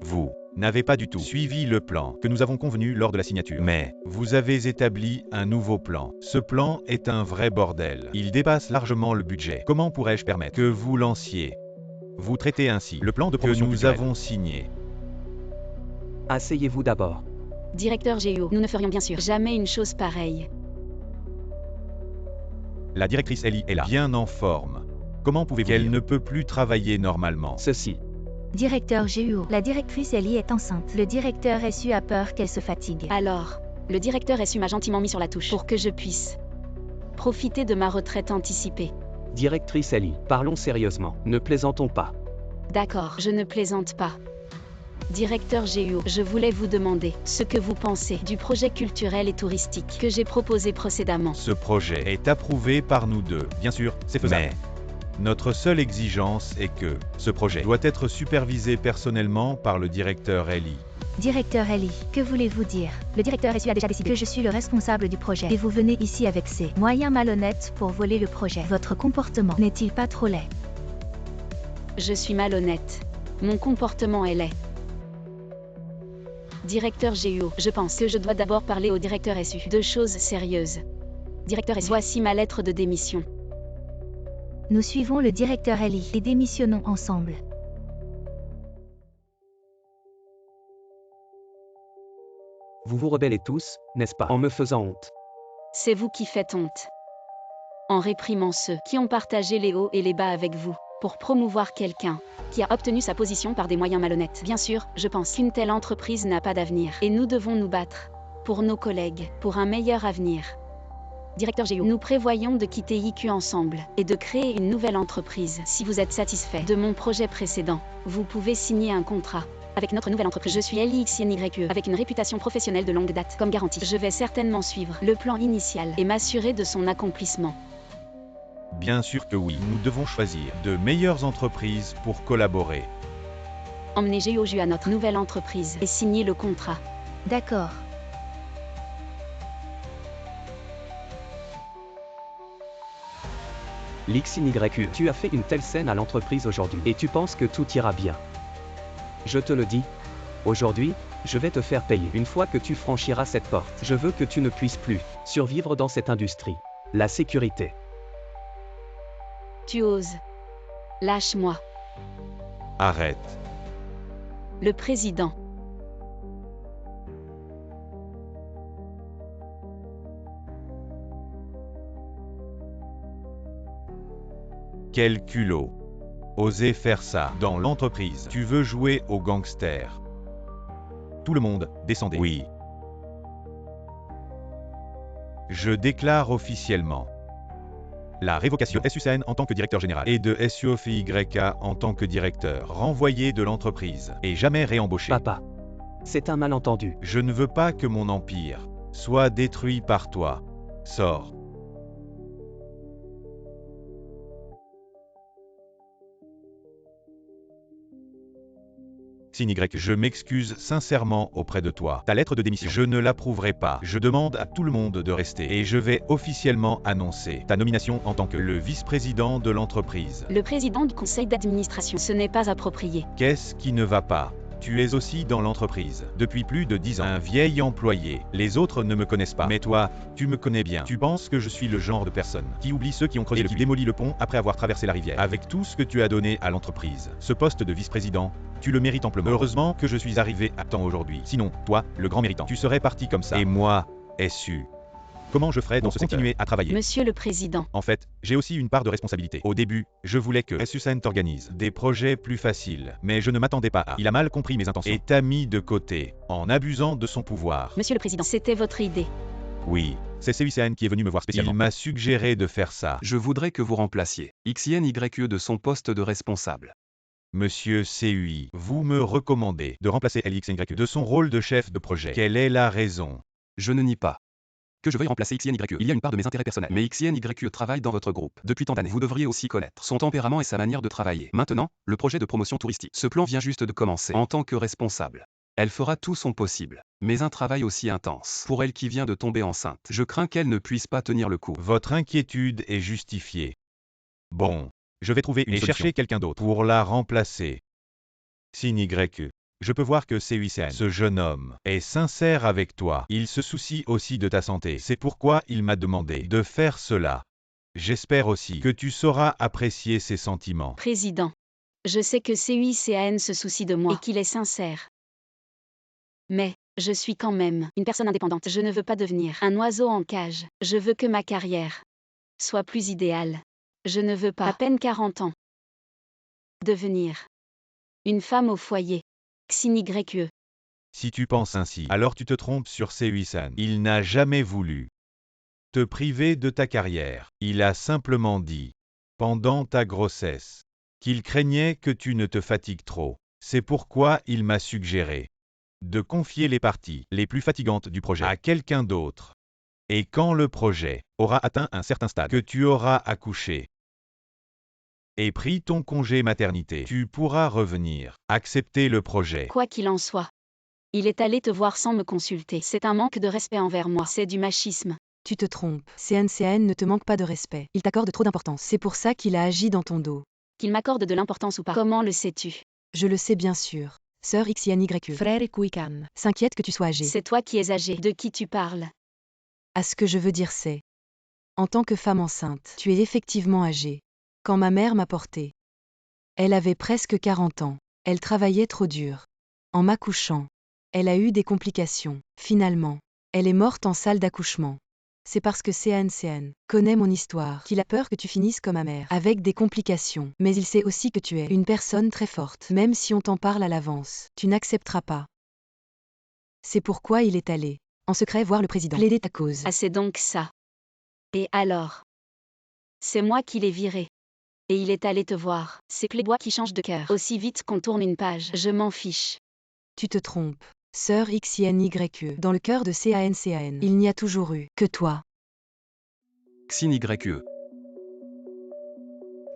Vous n'avez pas du tout suivi le plan que nous avons convenu lors de la signature. Mais vous avez établi un nouveau plan. Ce plan est un vrai bordel. Il dépasse largement le budget. Comment pourrais-je permettre que vous lanciez? Vous traitez ainsi le plan de promotion que nous avons signé. Asseyez-vous d'abord. Directeur GUO, nous ne ferions bien sûr jamais une chose pareille. La directrice Ellie est là, bien en forme. Comment pouvez-vous dire qu'elle ne peut plus travailler normalement? Ceci. Directeur GUO, la directrice Ellie est enceinte. Le directeur SU a peur qu'elle se fatigue. Alors, le directeur SU m'a gentiment mis sur la touche pour que je puisse profiter de ma retraite anticipée. Directrice Ellie, parlons sérieusement, ne plaisantons pas. D'accord, je ne plaisante pas. Directeur GUO, je voulais vous demander ce que vous pensez du projet culturel et touristique que j'ai proposé précédemment. Ce projet est approuvé par nous deux. Bien sûr, c'est faisable. Mais notre seule exigence est que ce projet doit être supervisé personnellement par le directeur Ellie. Directeur Ellie, que voulez-vous dire? Le directeur SU a déjà décidé que je suis le responsable du projet. Et vous venez ici avec ces moyens malhonnêtes pour voler le projet. Votre comportement n'est-il pas trop laid? Je suis malhonnête. Mon comportement est laid. Directeur GUO, je pense que je dois d'abord parler au directeur SU. Deux choses sérieuses. Directeur SU, voici ma lettre de démission. Nous suivons le directeur Ellie et démissionnons ensemble. Vous vous rebellez tous, n'est-ce pas, en me faisant honte. C'est vous qui faites honte. En réprimant ceux qui ont partagé les hauts et les bas avec vous, pour promouvoir quelqu'un qui a obtenu sa position par des moyens malhonnêtes. Bien sûr, je pense qu'une telle entreprise n'a pas d'avenir. Et nous devons nous battre pour nos collègues, pour un meilleur avenir. Directeur GUO, nous prévoyons de quitter IQ ensemble et de créer une nouvelle entreprise. Si vous êtes satisfait de mon projet précédent, vous pouvez signer un contrat avec notre nouvelle entreprise. Je suis Ellie XNYE, avec une réputation professionnelle de longue date. Comme garantie, je vais certainement suivre le plan initial et m'assurer de son accomplissement. Bien sûr que oui, nous devons choisir de meilleures entreprises pour collaborer. Emmenez GUO à notre nouvelle entreprise et signez le contrat. D'accord. L'XNYE, tu as fait une telle scène à l'entreprise aujourd'hui et tu penses que tout ira bien. Je te le dis. Aujourd'hui, je vais te faire payer. Une fois que tu franchiras cette porte, je veux que tu ne puisses plus survivre dans cette industrie. La sécurité. Tu oses. Lâche-moi. Arrête. Le président. Quel culot. Oser faire ça dans l'entreprise. Tu veux jouer au gangster. Tout le monde, descendez. Oui. Je déclare officiellement la révocation SUCN en tant que directeur général et de SUOFYK en tant que directeur renvoyé de l'entreprise et jamais réembauché. Papa. C'est un malentendu. Je ne veux pas que mon empire soit détruit par toi. Sors. Je m'excuse sincèrement auprès de toi. Ta lettre de démission, je ne l'approuverai pas. Je demande à tout le monde de rester et je vais officiellement annoncer ta nomination en tant que le vice-président de l'entreprise. Le président du conseil d'administration, ce n'est pas approprié. Qu'est-ce qui ne va pas? Tu es aussi dans l'entreprise depuis plus de 10 ans, un vieil employé. Les autres ne me connaissent pas, mais toi, tu me connais bien. Tu penses que je suis le genre de personne qui oublie ceux qui ont creusé et qui démolit le pont après avoir traversé la rivière. Avec tout ce que tu as donné à l'entreprise, ce poste de vice-président, tu le mérites amplement. Heureusement que je suis arrivé à temps aujourd'hui. Sinon, toi, le grand méritant, tu serais parti comme ça. Et moi, SU. Comment je ferais dans ce continuer à travailler? Monsieur le Président. En fait, j'ai aussi une part de responsabilité. Au début, je voulais que SUCN t'organise des projets plus faciles, mais je ne m'attendais pas à. Il a mal compris mes intentions et t'a mis de côté, en abusant de son pouvoir. Monsieur le Président, c'était votre idée. Oui, c'est CUCN qui est venu me voir spécialement. Il m'a suggéré de faire ça. Je voudrais que vous remplaciez XNYE de son poste de responsable. Monsieur CUI, vous me recommandez de remplacer LXNYE de son rôle de chef de projet. Quelle est la raison? Je ne nie pas que je veuille remplacer XNYE. Il y a une part de mes intérêts personnels. Mais XNYE travaille dans votre groupe depuis tant d'années. Vous devriez aussi connaître son tempérament et sa manière de travailler. Maintenant, le projet de promotion touristique. Ce plan vient juste de commencer. En tant que responsable, elle fera tout son possible. Mais un travail aussi intense. Pour elle qui vient de tomber enceinte, je crains qu'elle ne puisse pas tenir le coup. Votre inquiétude est justifiée. Bon, je vais trouver une solution. Chercher quelqu'un d'autre pour la remplacer. XNYE. Je peux voir que CUCN, ce jeune homme, est sincère avec toi. Il se soucie aussi de ta santé. C'est pourquoi il m'a demandé de faire cela. J'espère aussi que tu sauras apprécier ses sentiments. Président, je sais que CUCN se soucie de moi et qu'il est sincère. Mais, je suis quand même une personne indépendante. Je ne veux pas devenir un oiseau en cage. Je veux que ma carrière soit plus idéale. Je ne veux pas, à peine 40 ans, devenir une femme au foyer. XNYE. Si tu penses ainsi, alors tu te trompes sur CUCN. Il n'a jamais voulu te priver de ta carrière. Il a simplement dit pendant ta grossesse, qu'il craignait que tu ne te fatigues trop. C'est pourquoi il m'a suggéré de confier les parties les plus fatigantes du projet à quelqu'un d'autre. Et quand le projet aura atteint un certain stade, que tu auras accouché et pris ton congé maternité, tu pourras revenir, accepter le projet. Quoi qu'il en soit. Il est allé te voir sans me consulter. C'est un manque de respect envers moi. C'est du machisme. Tu te trompes. CNCN ne te manque pas de respect. Il t'accorde trop d'importance. C'est pour ça qu'il a agi dans ton dos. Qu'il m'accorde de l'importance ou pas. Comment le sais-tu? Je le sais bien sûr. Sœur XYE. Frère Quican. S'inquiète que tu sois âgée. C'est toi qui es âgé. De qui tu parles? À ce que je veux dire c'est, en tant que femme enceinte, tu es effectivement âgée. Quand ma mère m'a portée, elle avait presque 40 ans. Elle travaillait trop dur. En m'accouchant, elle a eu des complications. Finalement, elle est morte en salle d'accouchement. C'est parce que CNCN connaît mon histoire qu'il a peur que tu finisses comme ma mère, avec des complications. Mais il sait aussi que tu es une personne très forte. Même si on t'en parle à l'avance, tu n'accepteras pas. C'est pourquoi il est allé, en secret, voir le président, plaider ta cause. Ah, c'est donc ça. Et alors? C'est moi qui l'ai viré. Et il est allé te voir. C'est Playboy qui change de cœur. Aussi vite qu'on tourne une page. Je m'en fiche. Tu te trompes. Sœur XYE. Dans le cœur de CANCAN, il n'y a toujours eu que toi. XYE.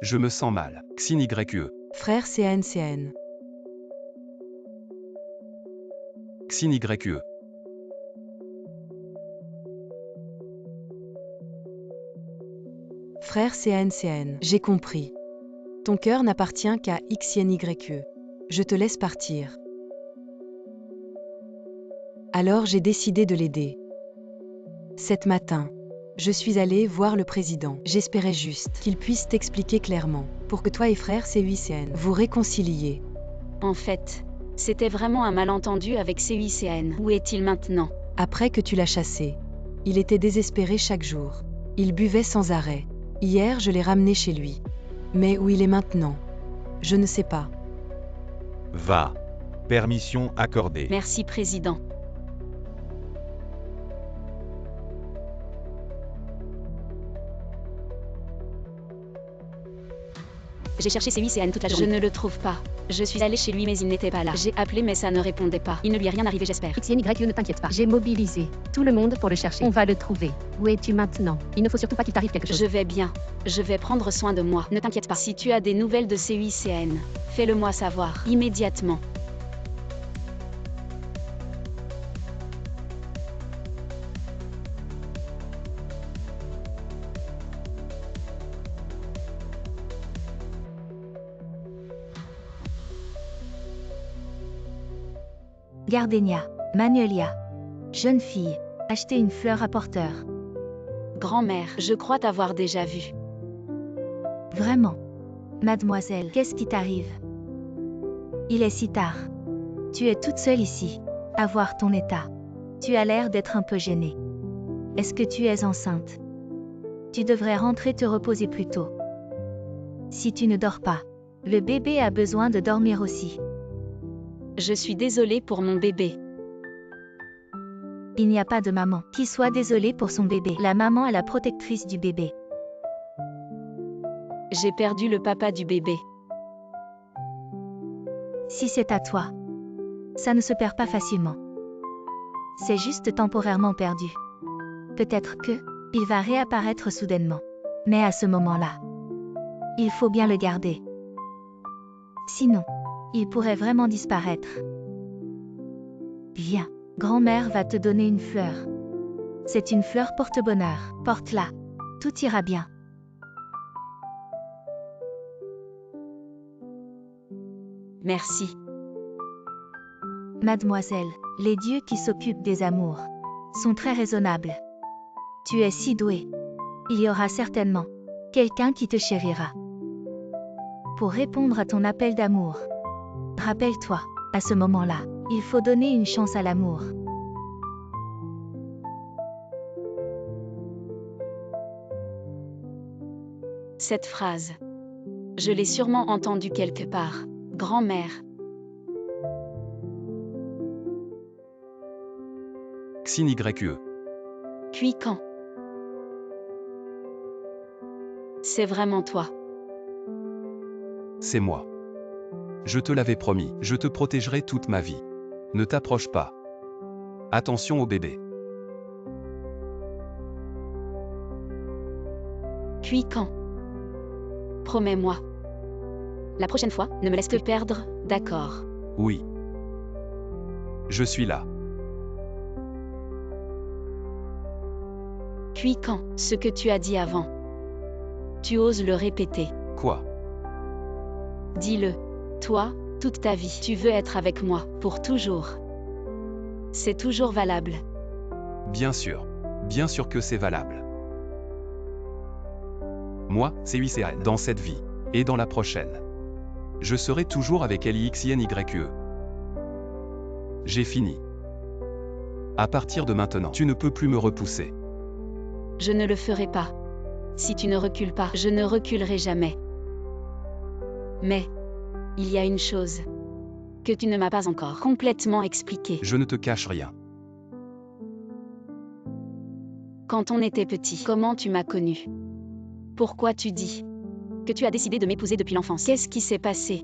Je me sens mal. XYE. Frère CANCAN. XYE. Frère CANCAN. J'ai compris. Ton cœur n'appartient qu'à XYE. Je te laisse partir. Alors j'ai décidé de l'aider. Cet matin, je suis allée voir le président. J'espérais juste qu'il puisse t'expliquer clairement, pour que toi et frère CUICN vous réconciliez. En fait, c'était vraiment un malentendu avec CUICN. Où est-il maintenant? Après que tu l'as chassé, il était désespéré chaque jour. Il buvait sans arrêt. Hier, je l'ai ramené chez lui. Mais où il est maintenant? Je ne sais pas. Va. Permission accordée. Merci, président. J'ai cherché CUICN toute la journée. Je ne le trouve pas. Je suis allée chez lui mais il n'était pas là. J'ai appelé mais ça ne répondait pas. Il ne lui est rien arrivé j'espère. XYE, ne t'inquiète pas. J'ai mobilisé tout le monde pour le chercher. On va le trouver. Où es-tu maintenant? Il ne faut surtout pas qu'il t'arrive quelque chose. Je vais bien. Je vais prendre soin de moi. Ne t'inquiète pas. Si tu as des nouvelles de CUICN, fais-le moi savoir. Immédiatement. Gardenia, Magnolia. Jeune fille, acheter une fleur à porteur. Grand-mère, je crois t'avoir déjà vu. Vraiment. Mademoiselle, qu'est-ce qui t'arrive? Il est si tard. Tu es toute seule ici, à voir ton état. Tu as l'air d'être un peu gênée. Est-ce que tu es enceinte? Tu devrais rentrer te reposer plus tôt. Si tu ne dors pas, le bébé a besoin de dormir aussi. Je suis désolée pour mon bébé. Il n'y a pas de maman qui soit désolée pour son bébé. La maman est la protectrice du bébé. J'ai perdu le papa du bébé. Si c'est à toi, ça ne se perd pas facilement. C'est juste temporairement perdu. Peut-être que il va réapparaître soudainement. Mais à ce moment-là, il faut bien le garder. Sinon, il pourrait vraiment disparaître. Viens, grand-mère va te donner une fleur. C'est une fleur porte-bonheur. Porte-la. Tout ira bien. Merci. Mademoiselle, les dieux qui s'occupent des amours sont très raisonnables. Tu es si douée. Il y aura certainement quelqu'un qui te chérira. Pour répondre à ton appel d'amour, rappelle-toi, à ce moment-là, il faut donner une chance à l'amour. Cette phrase, je l'ai sûrement entendue quelque part. Grand-mère. XYE. Puis quand? C'est vraiment toi. C'est moi. Je te l'avais promis, je te protégerai toute ma vie. Ne t'approche pas. Attention au bébé. Puis quand? Promets-moi. La prochaine fois, ne me laisse te perdre, d'accord? Oui. Je suis là. Puis quand? Ce que tu as dit avant. Tu oses le répéter. Quoi? Dis-le. Toi, toute ta vie, tu veux être avec moi, pour toujours. C'est toujours valable. Bien sûr. Bien sûr que c'est valable. Moi, c'est UICA dans cette vie. Et dans la prochaine. Je serai toujours avec LIXINYE. J'ai fini. À partir de maintenant, tu ne peux plus me repousser. Je ne le ferai pas. Si tu ne recules pas, je ne reculerai jamais. Mais, il y a une chose que tu ne m'as pas encore complètement expliquée. Je ne te cache rien. Quand on était petit, comment tu m'as connu? Pourquoi tu dis que tu as décidé de m'épouser depuis l'enfance? Qu'est-ce qui s'est passé?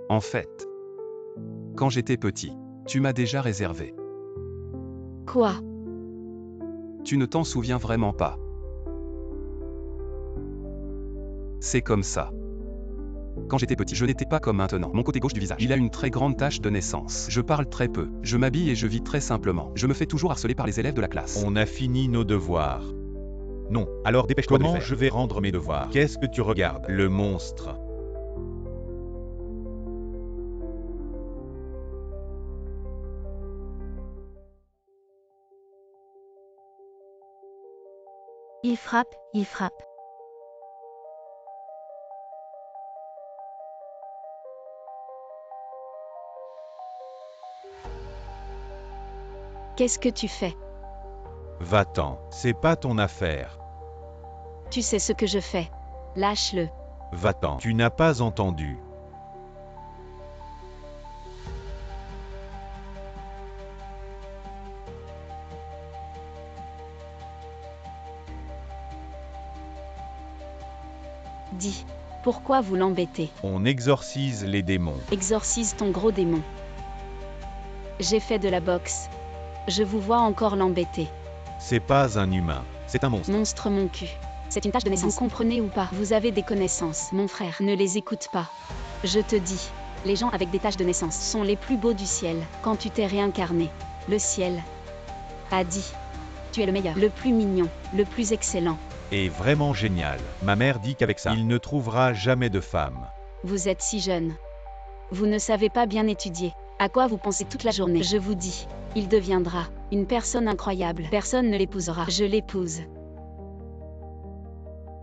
En fait, quand j'étais petit, tu m'as déjà réservé. Quoi? Tu ne t'en souviens vraiment pas. C'est comme ça. Quand j'étais petit, je n'étais pas comme maintenant. Mon côté gauche du visage, il a une très grande tache de naissance. Je parle très peu. Je m'habille et je vis très simplement. Je me fais toujours harceler par les élèves de la classe. On a fini nos devoirs. Non, alors dépêche-toi de les Comment faire. Je vais rendre mes devoirs. Qu'est-ce que tu regardes? Le monstre. Il frappe, il frappe. Qu'est-ce que tu fais? Va-t'en, c'est pas ton affaire. Tu sais ce que je fais. Lâche-le. Va-t'en, tu n'as pas entendu. Dis. Pourquoi vous l'embêtez? On exorcise les démons. Exorcise ton gros démon. J'ai fait de la boxe. Je vous vois encore l'embêter. C'est pas un humain, c'est un monstre. Monstre mon cul. C'est une tâche de naissance. Vous comprenez ou pas? Vous avez des connaissances. Mon frère, ne les écoute pas. Je te dis, les gens avec des taches de naissance sont les plus beaux du ciel. Quand tu t'es réincarné, le ciel a dit, tu es le meilleur, le plus mignon, le plus excellent. Et vraiment génial. Ma mère dit qu'avec ça, il ne trouvera jamais de femme. Vous êtes si jeune. Vous ne savez pas bien étudier. À quoi vous pensez toute la journée? Je vous dis, il deviendra une personne incroyable. Personne ne l'épousera. Je l'épouse.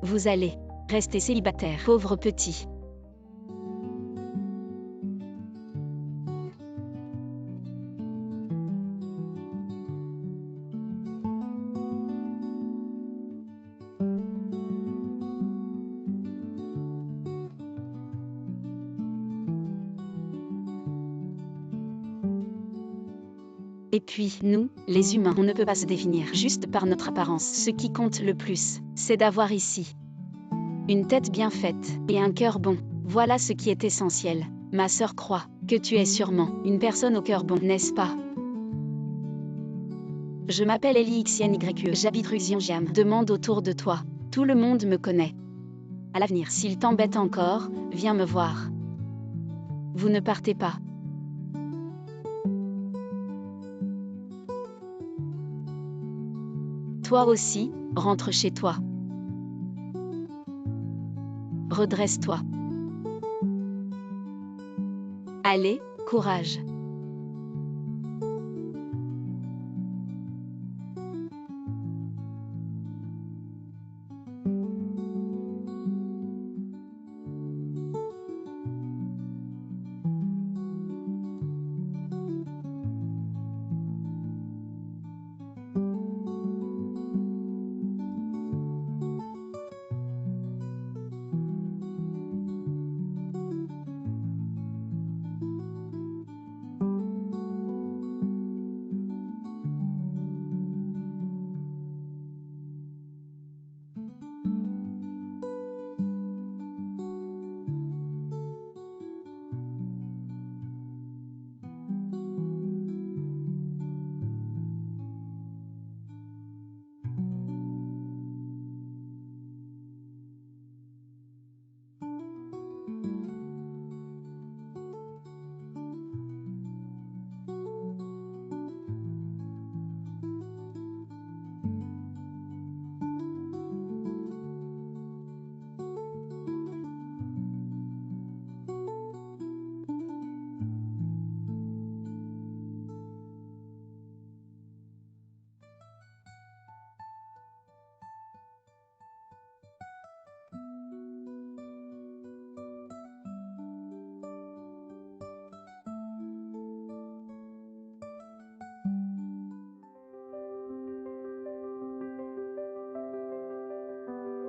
Vous allez rester célibataire, pauvre petit. Et puis, nous, les humains, on ne peut pas se définir juste par notre apparence. Ce qui compte le plus, c'est d'avoir ici une tête bien faite et un cœur bon. Voilà ce qui est essentiel. Ma sœur croit que tu es sûrement une personne au cœur bon, n'est-ce pas? Je m'appelle LIXINYE, j'habite rue Xianjiam. Demande autour de toi. Tout le monde me connaît. À l'avenir, s'il t'embête encore, viens me voir. Vous ne partez pas. Toi aussi, rentre chez toi. Redresse-toi. Allez, courage.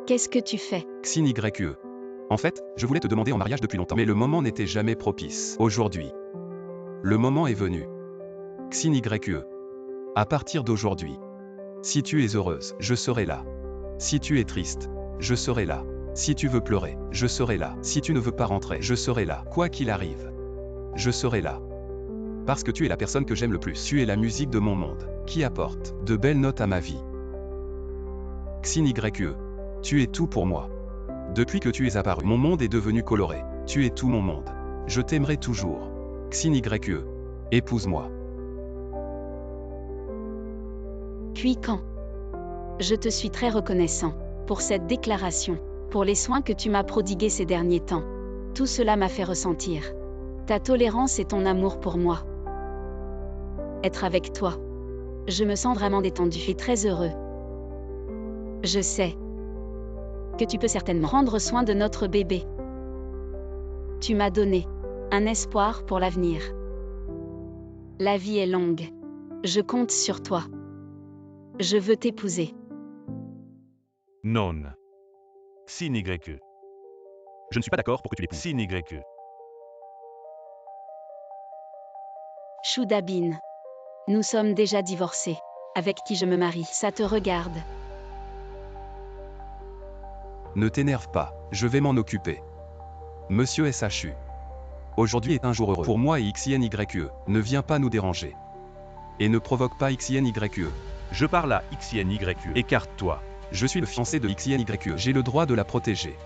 Qu'est-ce que tu fais? Xin YE. En fait, je voulais te demander en mariage depuis longtemps, mais le moment n'était jamais propice. Aujourd'hui, le moment est venu. Xin YE. À partir d'aujourd'hui, si tu es heureuse, je serai là. Si tu es triste, je serai là. Si tu veux pleurer, je serai là. Si tu ne veux pas rentrer, je serai là. Quoi qu'il arrive, je serai là. Parce que tu es la personne que j'aime le plus. Tu es la musique de mon monde, qui apporte de belles notes à ma vie. Xin YE. Tu es tout pour moi. Depuis que tu es apparu, mon monde est devenu coloré. Tu es tout mon monde. Je t'aimerai toujours. Xin YE. Épouse-moi. Puis quand? Je te suis très reconnaissant pour cette déclaration, pour les soins que tu m'as prodigués ces derniers temps. Tout cela m'a fait ressentir ta tolérance et ton amour pour moi. Être avec toi, je me sens vraiment détendu et très heureux. Je sais que tu peux certainement prendre soin de notre bébé. Tu m'as donné un espoir pour l'avenir. La vie est longue. Je compte sur toi. Je veux t'épouser. Non. Xin YE. Je ne suis pas d'accord pour que tu l'épouses. Xin YE. Shudabin. Nous sommes déjà divorcés. Avec qui je me marie, ça te regarde. Ne t'énerve pas, je vais m'en occuper. Monsieur SHU. Aujourd'hui est un jour heureux. Pour moi et XINYE, ne viens pas nous déranger. Et ne provoque pas XINYE. Je parle à XINYE. Écarte-toi. Je suis le fiancé de XINYE, j'ai le droit de la protéger.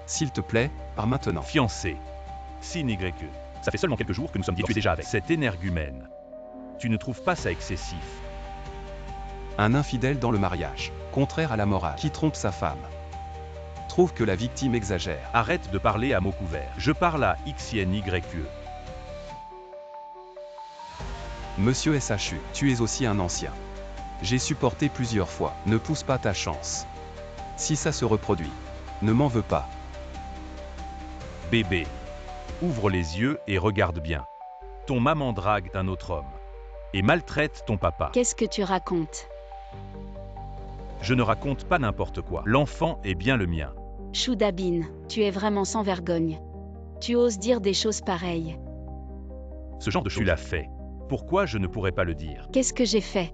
S'il te plaît, pars maintenant. Fiancé. Xin YE. Ça fait seulement quelques jours que nous sommes divorcés. Tu es déjà avec cet énergumène. Tu ne trouves pas ça excessif? Un infidèle dans le mariage, contraire à la morale, qui trompe sa femme. Trouve que la victime exagère. Arrête de parler à mots couverts. Je parle à XINYE. Monsieur SHU, tu es aussi un ancien. J'ai supporté plusieurs fois, ne pousse pas ta chance. Si ça se reproduit, ne m'en veux pas. Bébé. Ouvre les yeux et regarde bien. Ton maman drague un autre homme. Et maltraite ton papa. Qu'est-ce que tu racontes? Je ne raconte pas n'importe quoi. L'enfant est bien le mien. Shudabin, tu es vraiment sans vergogne. Tu oses dire des choses pareilles. Ce genre de choses. Tu l'as fait. Pourquoi je ne pourrais pas le dire? Qu'est-ce que j'ai fait?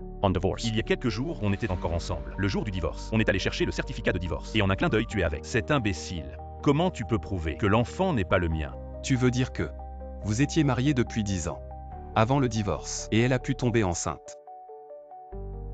Il y a quelques jours, on était encore ensemble. Le jour du divorce. On est allé chercher le certificat de divorce. Et en un clin d'œil, tu es avec cet imbécile. Comment tu peux prouver que l'enfant n'est pas le mien? Tu veux dire que vous étiez mariés depuis 10 ans, avant le divorce, et elle a pu tomber enceinte.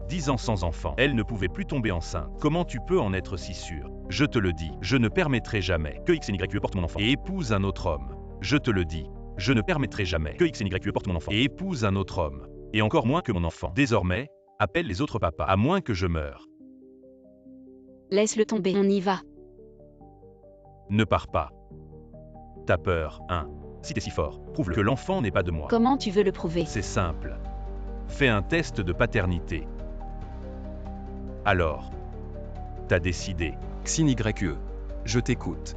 10 ans sans enfant. Elle ne pouvait plus tomber enceinte. Comment tu peux en être si sûr? Je te le dis, je ne permettrai jamais que XNYE porte mon enfant et épouse un autre homme. Je te le dis, je ne permettrai jamais que XNYE porte mon enfant et épouse un autre homme. Et encore moins que mon enfant. Désormais, appelle les autres papas, à moins que je meure. Laisse-le tomber, on y va. Ne pars pas. T'as peur, hein? Si t'es si fort, prouve-le que l'enfant n'est pas de moi. Comment tu veux le prouver? C'est simple. Fais un test de paternité. Alors, t'as décidé. XINYE, je t'écoute.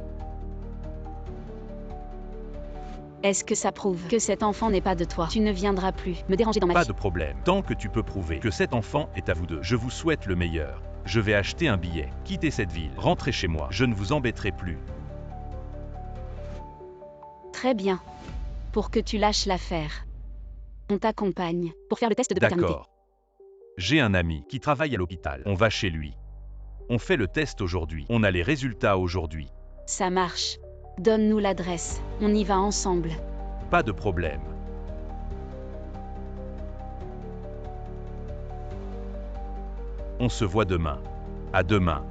Est-ce que ça prouve que cet enfant n'est pas de toi? Tu ne viendras plus me déranger dans ma Pas vie. de problème. Tant que tu peux prouver que cet enfant est à vous deux, je vous souhaite le meilleur. Je vais acheter un billet, quitter cette ville, rentrer chez moi. Je ne vous embêterai plus. Très bien. Pour que tu lâches l'affaire. On t'accompagne pour faire le test de paternité. D'accord. J'ai un ami qui travaille à l'hôpital. On va chez lui. On fait le test aujourd'hui. On a les résultats aujourd'hui. Ça marche. Donne-nous l'adresse. On y va ensemble. Pas de problème. On se voit demain. À demain.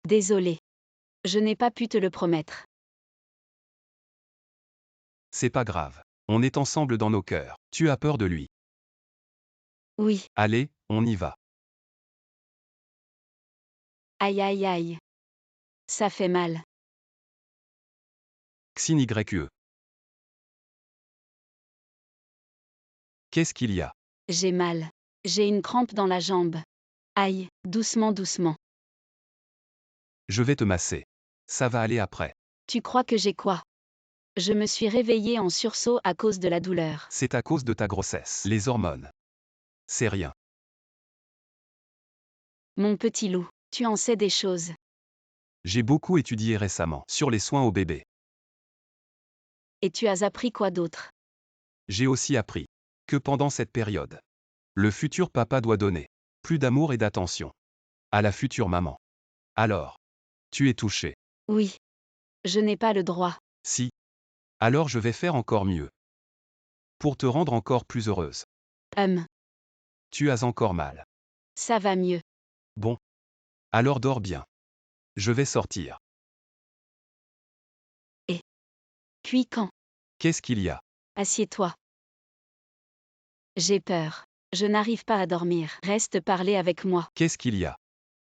Désolé. Je n'ai pas pu te le promettre. C'est pas grave. On est ensemble dans nos cœurs. Tu as peur de lui. Oui. Allez, on y va. Aïe aïe aïe. Ça fait mal. XINYE. Qu'est-ce qu'il y a? J'ai mal. J'ai une crampe dans la jambe. Aïe, doucement doucement. Je vais te masser. Ça va aller après. Tu crois que j'ai quoi? Je me suis réveillée en sursaut à cause de la douleur. C'est à cause de ta grossesse. Les hormones. C'est rien. Mon petit loup, tu en sais des choses. J'ai beaucoup étudié récemment sur les soins au bébé. Et tu as appris quoi d'autre? J'ai aussi appris que pendant cette période, le futur papa doit donner plus d'amour et d'attention à la future maman. Alors, tu es touché. Oui. Je n'ai pas le droit. Si. Alors je vais faire encore mieux. Pour te rendre encore plus heureuse. Tu as encore mal. Ça va mieux. Bon. Alors dors bien. Je vais sortir. Puis quand? Qu'est-ce qu'il y a? Assieds-toi. J'ai peur. Je n'arrive pas à dormir. Reste parler avec moi. Qu'est-ce qu'il y a?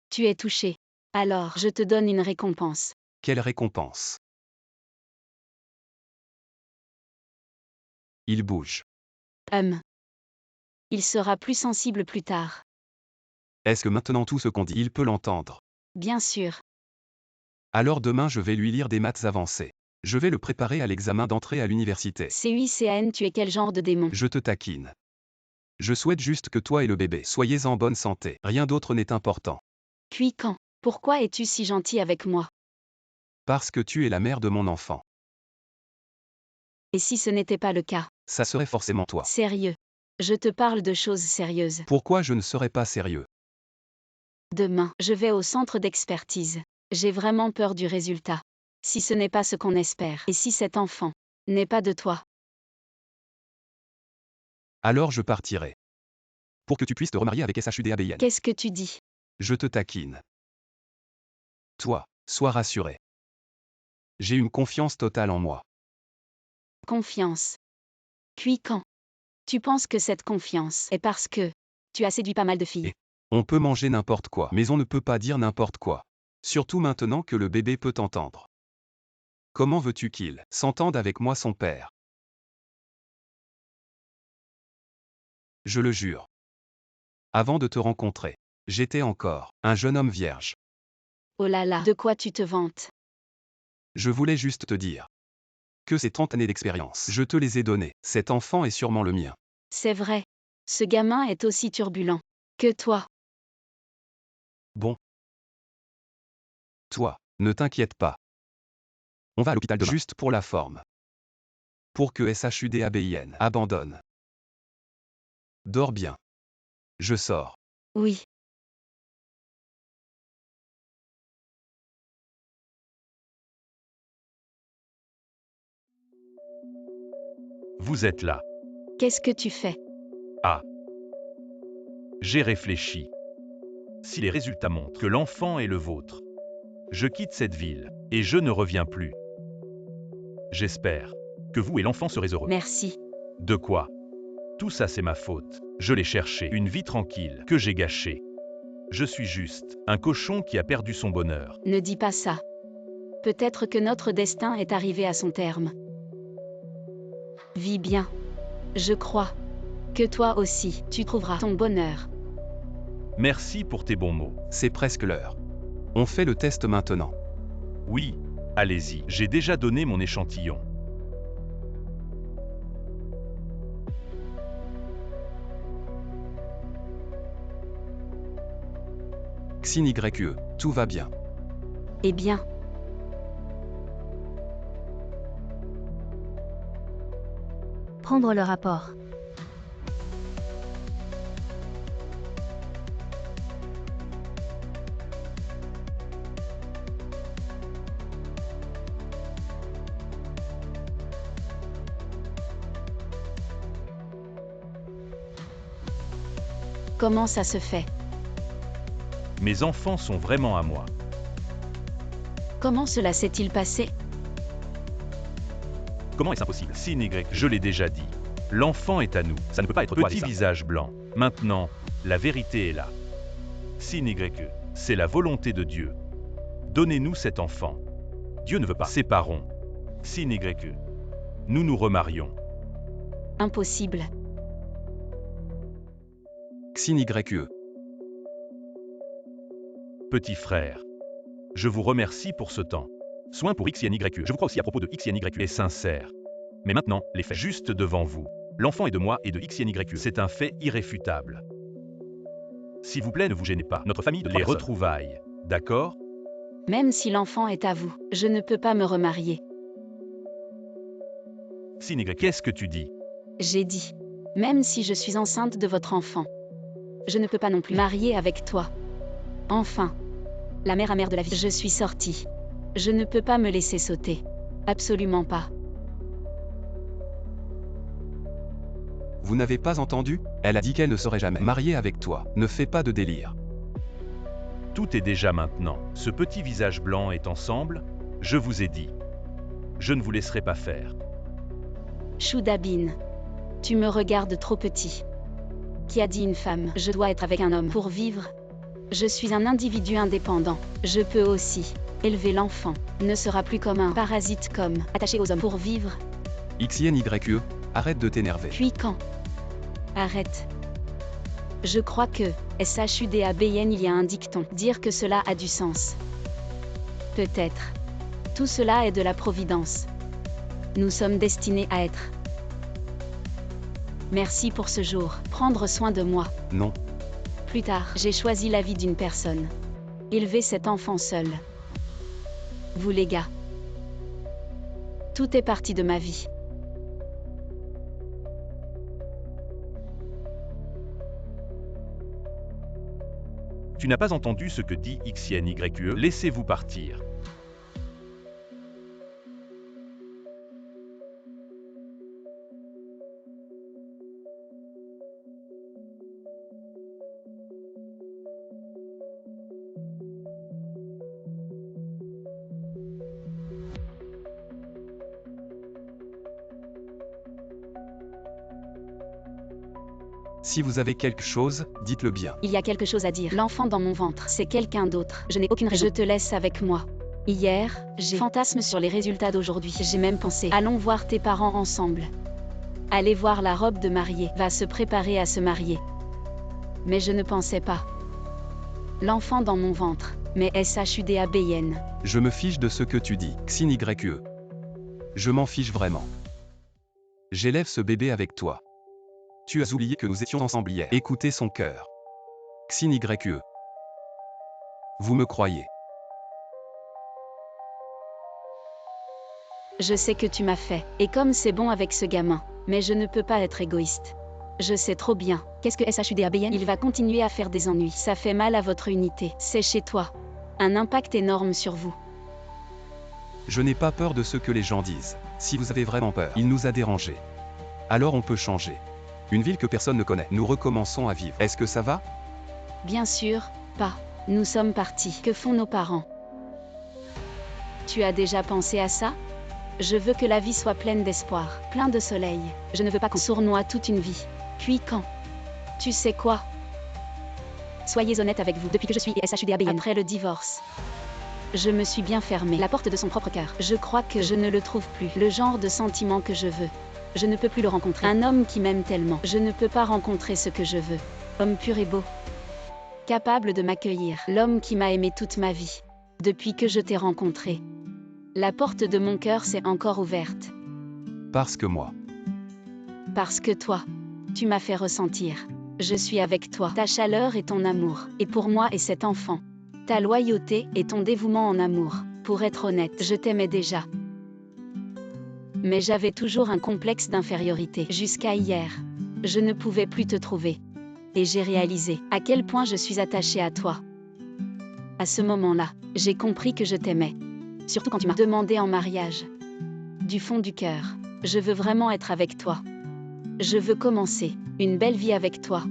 Tu es touché. Alors, je te donne une récompense. Quelle récompense? Il bouge. Il sera plus sensible plus tard. Est-ce que maintenant tout ce qu'on dit, il peut l'entendre? Bien sûr. Alors demain je vais lui lire des maths avancées. Je vais le préparer à l'examen d'entrée à l'université. CUICAN, tu es quel genre de démon? Je te taquine. Je souhaite juste que toi et le bébé soyez en bonne santé. Rien d'autre n'est important. Puis quand? Pourquoi es-tu si gentil avec moi? Parce que tu es la mère de mon enfant. Et si ce n'était pas le cas? Ça serait forcément toi. Sérieux. Je te parle de choses sérieuses. Pourquoi je ne serais pas sérieux? Demain, je vais au centre d'expertise. J'ai vraiment peur du résultat. Si ce n'est pas ce qu'on espère, et si cet enfant n'est pas de toi, alors je partirai. Pour que tu puisses te remarier avec SHUDABIN. qu'est-ce que tu dis? Je te taquine. Toi, sois rassuré. J'ai une confiance totale en moi. Confiance. Puis quand? Tu penses que cette confiance est parce que tu as séduit pas mal de filles? On peut manger n'importe quoi, mais on ne peut pas dire n'importe quoi. Surtout maintenant que le bébé peut t'entendre. Comment veux-tu qu'il s'entende avec moi, son père? Je le jure. Avant de te rencontrer, j'étais encore un jeune homme vierge. Oh là là, de quoi tu te vantes? Je voulais juste te dire que ces 30 années d'expérience, je te les ai données. Cet enfant est sûrement le mien. C'est vrai. Ce gamin est aussi turbulent que toi. Bon. Toi, ne t'inquiète pas. On va à l'hôpital demain. Juste pour la forme. Pour que SHUDABIN abandonne. Dors bien. Je sors. Oui. Vous êtes là. Qu'est-ce que tu fais? Ah. J'ai réfléchi. Si les résultats montrent que l'enfant est le vôtre, je quitte cette ville, et je ne reviens plus. J'espère que vous et l'enfant serez heureux. Merci. De quoi? Tout ça c'est ma faute. Je l'ai cherché, une vie tranquille, que j'ai gâchée. Je suis juste un cochon qui a perdu son bonheur. Ne dis pas ça. Peut-être que notre destin est arrivé à son terme. Vis bien. Je crois que toi aussi, tu trouveras ton bonheur. Merci pour tes bons mots. C'est presque l'heure. On fait le test maintenant. Oui, allez-y, j'ai déjà donné mon échantillon. XYE, tout va bien. Eh bien. Prendre le rapport. Comment ça se fait? Mes enfants sont vraiment à moi. Comment cela s'est-il passé? Comment est-ce impossible? Sin Y, je l'ai déjà dit. L'enfant est à nous. Ça ne peut pas être toi. Petit visage blanc. Maintenant, la vérité est là. Sin Y, c'est la volonté de Dieu. Donnez-nous cet enfant. Dieu ne veut pas. Séparons. Sin Y, nous nous remarions. Impossible. XYE. Petit frère, je vous remercie pour ce temps. Soin pour XYE. Je vous crois aussi à propos de XYE est sincère. Mais maintenant, les faits juste devant vous. L'enfant est de moi et de XYE. C'est un fait irréfutable. S'il vous plaît, ne vous gênez pas. Notre famille de les retrouvailles. D'accord? Même si l'enfant est à vous, je ne peux pas me remarier. XYE, qu'est-ce que tu dis? J'ai dit. Même si je suis enceinte de votre enfant. Je ne peux pas non plus marier avec toi. Enfin. La mère amère de la vie. Je suis sortie. Je ne peux pas me laisser sauter. Absolument pas. Vous n'avez pas entendu? Elle a dit qu'elle ne serait jamais mariée avec toi. Ne fais pas de délire. Tout est déjà maintenant. Ce petit visage blanc est ensemble. Je vous ai dit. Je ne vous laisserai pas faire. Choudabine. Tu me regardes trop petit. Qui a dit une femme? Je dois être avec un homme pour vivre. Je suis un individu indépendant. Je peux aussi élever l'enfant. Ne sera plus comme un parasite comme attaché aux hommes pour vivre. XYE, arrête de t'énerver. Puis quand? Arrête. Je crois que SHUDABN il y a un dicton. Dire que cela a du sens. Peut-être. Tout cela est de la providence. Nous sommes destinés à être. Merci pour ce jour. Prendre soin de moi. Non. Plus tard, j'ai choisi la vie d'une personne. Élever cet enfant seul. Vous les gars. Tout est parti de ma vie. Tu n'as pas entendu ce que dit XYE. Laissez-vous partir. Si vous avez quelque chose, dites-le bien. Il y a quelque chose à dire. L'enfant dans mon ventre, c'est quelqu'un d'autre. Je n'ai aucune raison. Je te laisse avec moi. Hier, j'ai fantasme sur les résultats d'aujourd'hui. J'ai même pensé, allons voir tes parents ensemble. Allez voir la robe de mariée, va se préparer à se marier. Mais je ne pensais pas. L'enfant dans mon ventre, mais SHUDABN. Je me fiche de ce que tu dis, XYE. Je m'en fiche vraiment. J'élève ce bébé avec toi. Tu as oublié que nous étions ensemble hier. Écoutez son cœur. XYE. Vous me croyez? Je sais que tu m'as fait, et comme c'est bon avec ce gamin, mais je ne peux pas être égoïste. Je sais trop bien. Qu'est-ce que SHUDABN? Il va continuer à faire des ennuis. Ça fait mal à votre unité. C'est chez toi. Un impact énorme sur vous. Je n'ai pas peur de ce que les gens disent. Si vous avez vraiment peur, il nous a dérangés. Alors on peut changer. Une ville que personne ne connaît. Nous recommençons à vivre. Est-ce que ça va? Bien sûr, pas. Nous sommes partis. Que font nos parents? Tu as déjà pensé à ça? Je veux que la vie soit pleine d'espoir, plein de soleil. Je ne veux pas qu'on sournoie toute une vie. Puis quand? Tu sais quoi? Soyez honnête avec vous. Depuis que je suis SHUDABN, après le divorce, je me suis bien fermée la porte de son propre cœur. Je crois que je ne le trouve plus. Le genre de sentiment que je veux. Je ne peux plus le rencontrer. Un homme qui m'aime tellement. Je ne peux pas rencontrer ce que je veux. Homme pur et beau. Capable de m'accueillir. L'homme qui m'a aimé toute ma vie. Depuis que je t'ai rencontré. La porte de mon cœur s'est encore ouverte. Parce que moi. Parce que toi. Tu m'as fait ressentir. Je suis avec toi. Ta chaleur et ton amour. Et pour moi et cet enfant. Ta loyauté et ton dévouement en amour. Pour être honnête, je t'aimais déjà. Mais j'avais toujours un complexe d'infériorité. Jusqu'à hier. Je ne pouvais plus te trouver. Et j'ai réalisé à quel point je suis attachée à toi. À ce moment-là, j'ai compris que je t'aimais. Surtout quand tu m'as demandé en mariage. Du fond du cœur, je veux vraiment être avec toi. Je veux commencer une belle vie avec toi.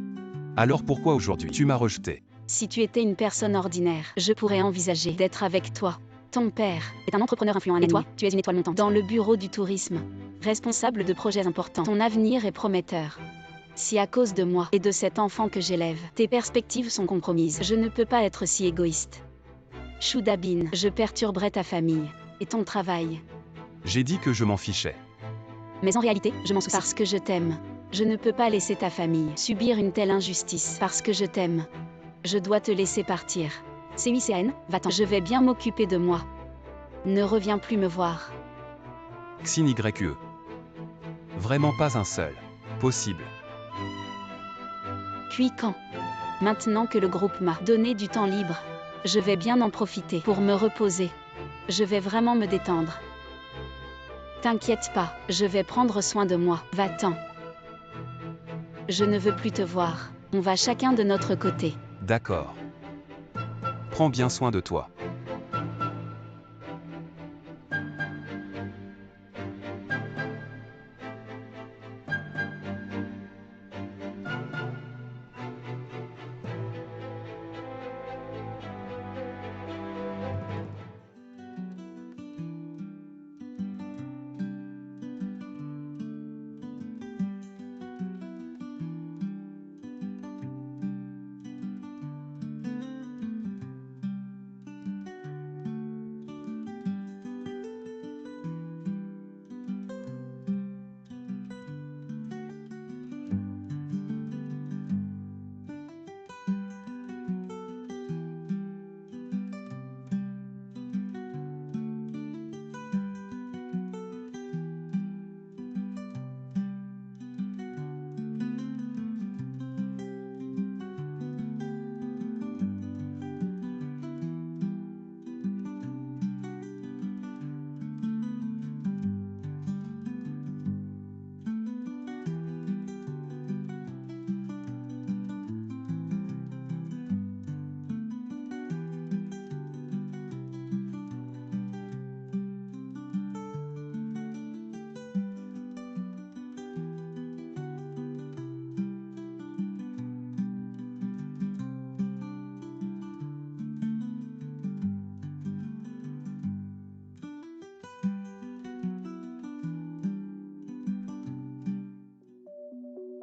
Alors pourquoi aujourd'hui tu m'as rejeté? Si tu étais une personne ordinaire, je pourrais envisager d'être avec toi. Ton père est un entrepreneur influent et toi, tu es une étoile montante dans le bureau du tourisme, responsable de projets importants. Ton avenir est prometteur. Si à cause de moi et de cet enfant que j'élève, tes perspectives sont compromises, je ne peux pas être si égoïste. Choudabine, je perturberai ta famille et ton travail. J'ai dit que je m'en fichais. Mais en réalité, je m'en soucie. Parce que je t'aime. Je ne peux pas laisser ta famille subir une telle injustice. Parce que je t'aime. Je dois te laisser partir. CICAN, va-t'en. Je vais bien m'occuper de moi. Ne reviens plus me voir. Xin YE. Vraiment pas un seul. Possible. Puis quand? Maintenant que le groupe m'a donné du temps libre, je vais bien en profiter pour me reposer. Je vais vraiment me détendre. T'inquiète pas, je vais prendre soin de moi. Va-t'en. Je ne veux plus te voir. On va chacun de notre côté. D'accord. Prends bien soin de toi.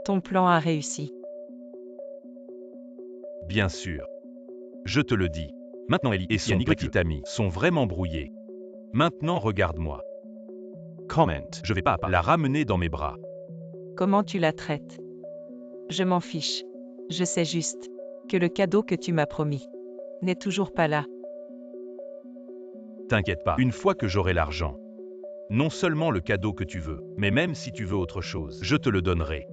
Ton plan a réussi. Bien sûr. Je te le dis. Maintenant Ellie et son petit ami sont vraiment brouillés. Maintenant regarde-moi. Comment? Je vais pas la ramener dans mes bras. Comment tu la traites? Je m'en fiche. Je sais juste que le cadeau que tu m'as promis n'est toujours pas là. T'inquiète pas, une fois que j'aurai l'argent, non seulement le cadeau que tu veux, mais même si tu veux autre chose, je te le donnerai.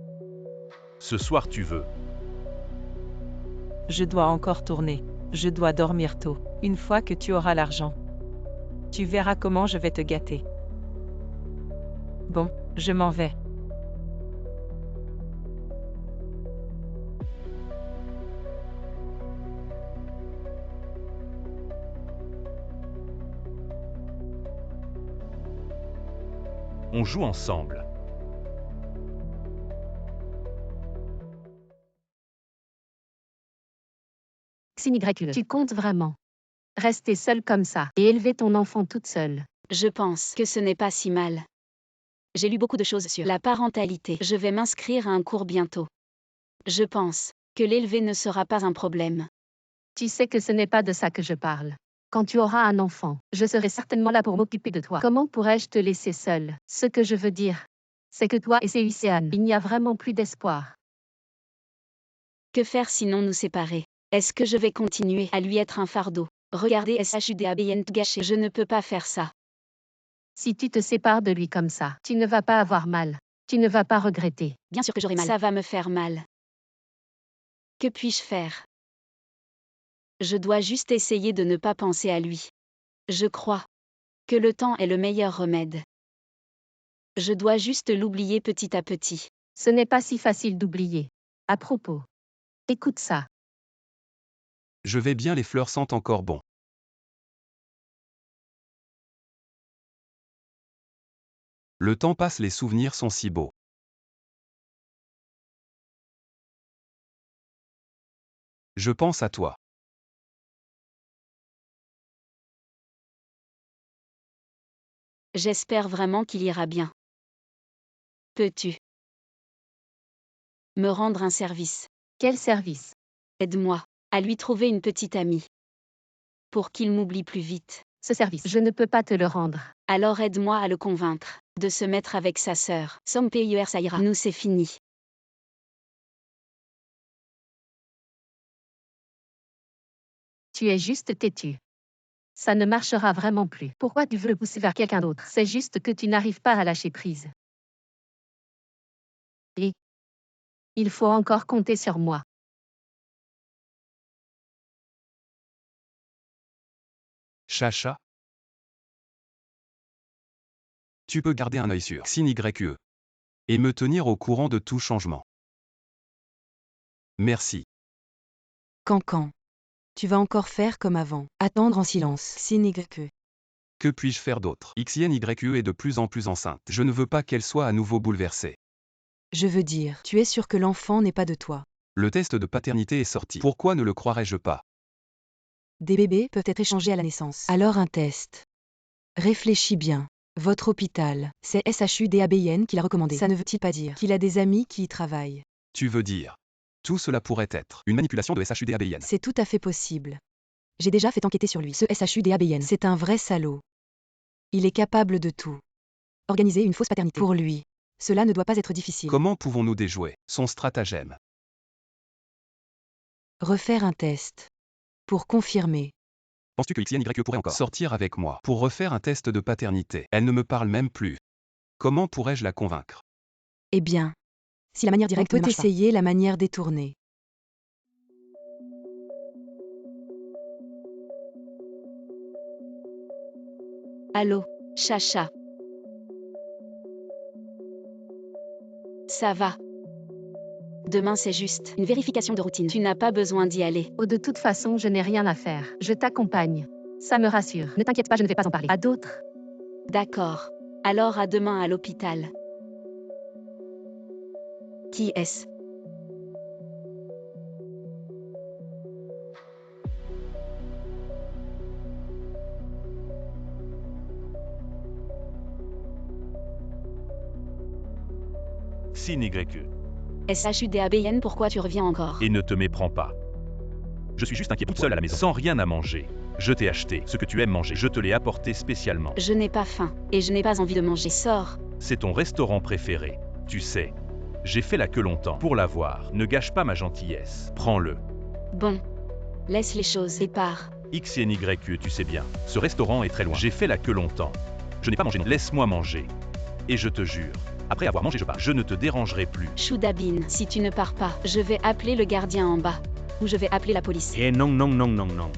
Ce soir tu veux. Je dois encore tourner. Je dois dormir tôt. Une fois que tu auras l'argent, tu verras comment je vais te gâter. Bon, je m'en vais. On joue ensemble. Xin YE. Tu comptes vraiment rester seule comme ça et élever ton enfant toute seule? Je pense que ce n'est pas si mal. J'ai lu beaucoup de choses sur la parentalité. Je vais m'inscrire à un cours bientôt. Je pense que l'élever ne sera pas un problème. Tu sais que ce n'est pas de ça que je parle. Quand tu auras un enfant, je serai certainement là pour m'occuper de toi. Comment pourrais-je te laisser seule? Ce que je veux dire, c'est que toi et Seisean, il n'y a vraiment plus d'espoir. Que faire sinon nous séparer? Est-ce que je vais continuer à lui être un fardeau? Regardez SHUDABN gâché. Je ne peux pas faire ça. Si tu te sépares de lui comme ça, tu ne vas pas avoir mal. Tu ne vas pas regretter. Bien sûr que j'aurai mal. Ça va me faire mal. Que puis-je faire? Je dois juste essayer de ne pas penser à lui. Je crois que le temps est le meilleur remède. Je dois juste l'oublier petit à petit. Ce n'est pas si facile d'oublier. À propos, écoute ça. Je vais bien, les fleurs sentent encore bon. Le temps passe, les souvenirs sont si beaux. Je pense à toi. J'espère vraiment qu'il ira bien. Peux-tu me rendre un service? Quel service? Aide-moi à lui trouver une petite amie. Pour qu'il m'oublie plus vite. Ce service, je ne peux pas te le rendre. Alors aide-moi à le convaincre de se mettre avec sa sœur. Som PUR, ça ira. Nous, c'est fini. Tu es juste têtu. Ça ne marchera vraiment plus. Pourquoi tu veux le pousser vers quelqu'un d'autre? C'est juste que tu n'arrives pas à lâcher prise. Et il faut encore compter sur moi. Chacha. Tu peux garder un œil sur Sin YE. Et me tenir au courant de tout changement. Merci. Cancan. Tu vas encore faire comme avant. Attendre en silence. Sin YE. Que puis-je faire d'autre? XIN YE est de plus en plus enceinte. Je ne veux pas qu'elle soit à nouveau bouleversée. Je veux dire, tu es sûr que l'enfant n'est pas de toi. Le test de paternité est sorti. Pourquoi ne le croirais-je pas? Des bébés peuvent être échangés à la naissance. Alors un test. Réfléchis bien. Votre hôpital, c'est SHUDABIN qui l'a recommandé. Ça ne veut-il pas dire qu'il a des amis qui y travaillent? Tu veux dire? Tout cela pourrait être une manipulation de SHUDABIN. C'est tout à fait possible. J'ai déjà fait enquêter sur lui. Ce SHUDABIN, c'est un vrai salaud. Il est capable de tout. Organiser une fausse paternité. Pour lui, cela ne doit pas être difficile. Comment pouvons-nous déjouer son stratagème? Refaire un test. Pour confirmer. Penses-tu que XIN YE pourrait encore sortir avec moi pour refaire un test de paternité? Elle ne me parle même plus. Comment pourrais-je la convaincre? Eh bien, si la manière directe ne marche pas, essayer la manière détournée. Allô, Chacha. Ça va. Demain c'est juste une vérification de routine. Tu n'as pas besoin d'y aller. Oh, de toute façon, je n'ai rien à faire. Je t'accompagne. Ça me rassure. Ne t'inquiète pas, je ne vais pas en parler. À d'autres. D'accord. Alors à demain à l'hôpital. Qui est-ce? Sin YE. SHUDABIN, pourquoi tu reviens encore? Et ne te méprends pas. Je suis juste inquiet toute seule à la maison, sans rien à manger. Je t'ai acheté ce que tu aimes manger. Je te l'ai apporté spécialement. Je n'ai pas faim, et je n'ai pas envie de manger. Sors. C'est ton restaurant préféré. Tu sais, j'ai fait la queue longtemps pour l'avoir. Ne gâche pas ma gentillesse. Prends-le. Bon. Laisse les choses et pars. XIN YE, tu sais bien. Ce restaurant est très loin. J'ai fait la queue longtemps. Je n'ai pas mangé non. Laisse-moi manger. Et je te jure, après avoir mangé, je pars. Je ne te dérangerai plus. Shudabin, si tu ne pars pas, je vais appeler le gardien en bas. Ou je vais appeler la police. Eh non, non, non, non, non.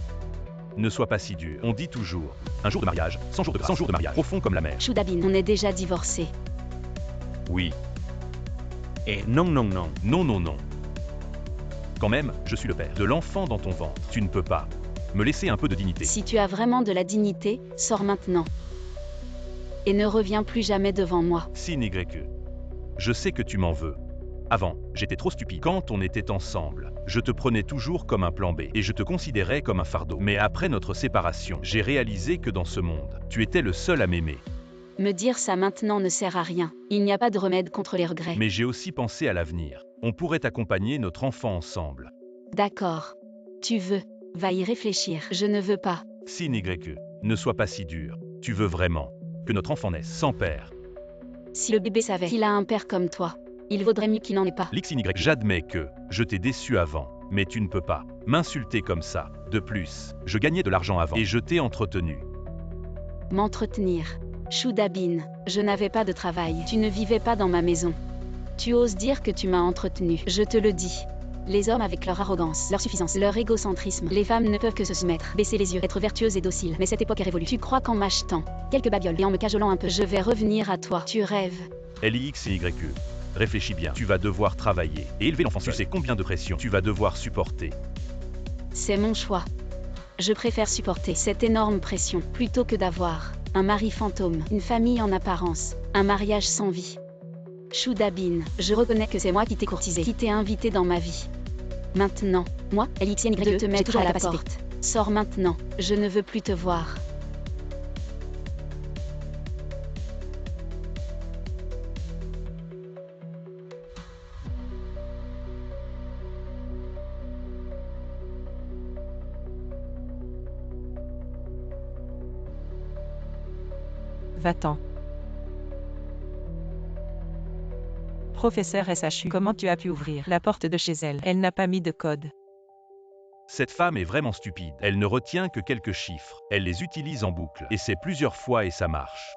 Ne sois pas si dur. On dit toujours, un jour de mariage, 100 jours de grâce, 100 jours de mariage, profond comme la mer. Shudabin, on est déjà divorcés. Oui. Eh non, non, non. Non, non, non. Quand même, je suis le père de l'enfant dans ton ventre. Tu ne peux pas me laisser un peu de dignité. Si tu as vraiment de la dignité, sors maintenant. Et ne reviens plus jamais devant moi. Sin YE. Je sais que tu m'en veux. Avant, j'étais trop stupide. Quand on était ensemble, je te prenais toujours comme un plan B et je te considérais comme un fardeau. Mais après notre séparation, j'ai réalisé que dans ce monde, tu étais le seul à m'aimer. Me dire ça maintenant ne sert à rien. Il n'y a pas de remède contre les regrets. Mais j'ai aussi pensé à l'avenir. On pourrait accompagner notre enfant ensemble. D'accord. Tu veux. Va y réfléchir. Je ne veux pas. Sin YE. Ne sois pas si dur. Tu veux vraiment que notre enfant naisse sans père. Si le bébé savait qu'il a un père comme toi, il vaudrait mieux qu'il n'en ait pas. L'XY, j'admets que je t'ai déçu avant, mais tu ne peux pas m'insulter comme ça. De plus, je gagnais de l'argent avant et je t'ai entretenu. M'entretenir. Shudabin, je n'avais pas de travail. Tu ne vivais pas dans ma maison. Tu oses dire que tu m'as entretenu. Je te le dis. Les hommes avec leur arrogance, leur suffisance, leur égocentrisme, les femmes ne peuvent que se soumettre, baisser les yeux, être vertueuses et dociles. Mais cette époque est révolue. Tu crois qu'en m'achetant quelques babioles et en me cajolant un peu, je vais revenir à toi. Tu rêves. LIXYE. Réfléchis bien. Tu vas devoir travailler et élever l'enfant. Tu sais combien de pression tu vas devoir supporter. C'est mon choix. Je préfère supporter cette énorme pression plutôt que d'avoir un mari fantôme, une famille en apparence, un mariage sans vie. Shudabin, je reconnais que c'est moi qui t'ai courtisé, qui t'ai invité dans ma vie. Maintenant, moi, LXYE, de te mettre à la porte. Sors maintenant, je ne veux plus te voir. Va-t'en. Professeur SHU, comment tu as pu ouvrir la porte de chez elle? Elle n'a pas mis de code. Cette femme est vraiment stupide. Elle ne retient que quelques chiffres. Elle les utilise en boucle. Et c'est plusieurs fois et ça marche.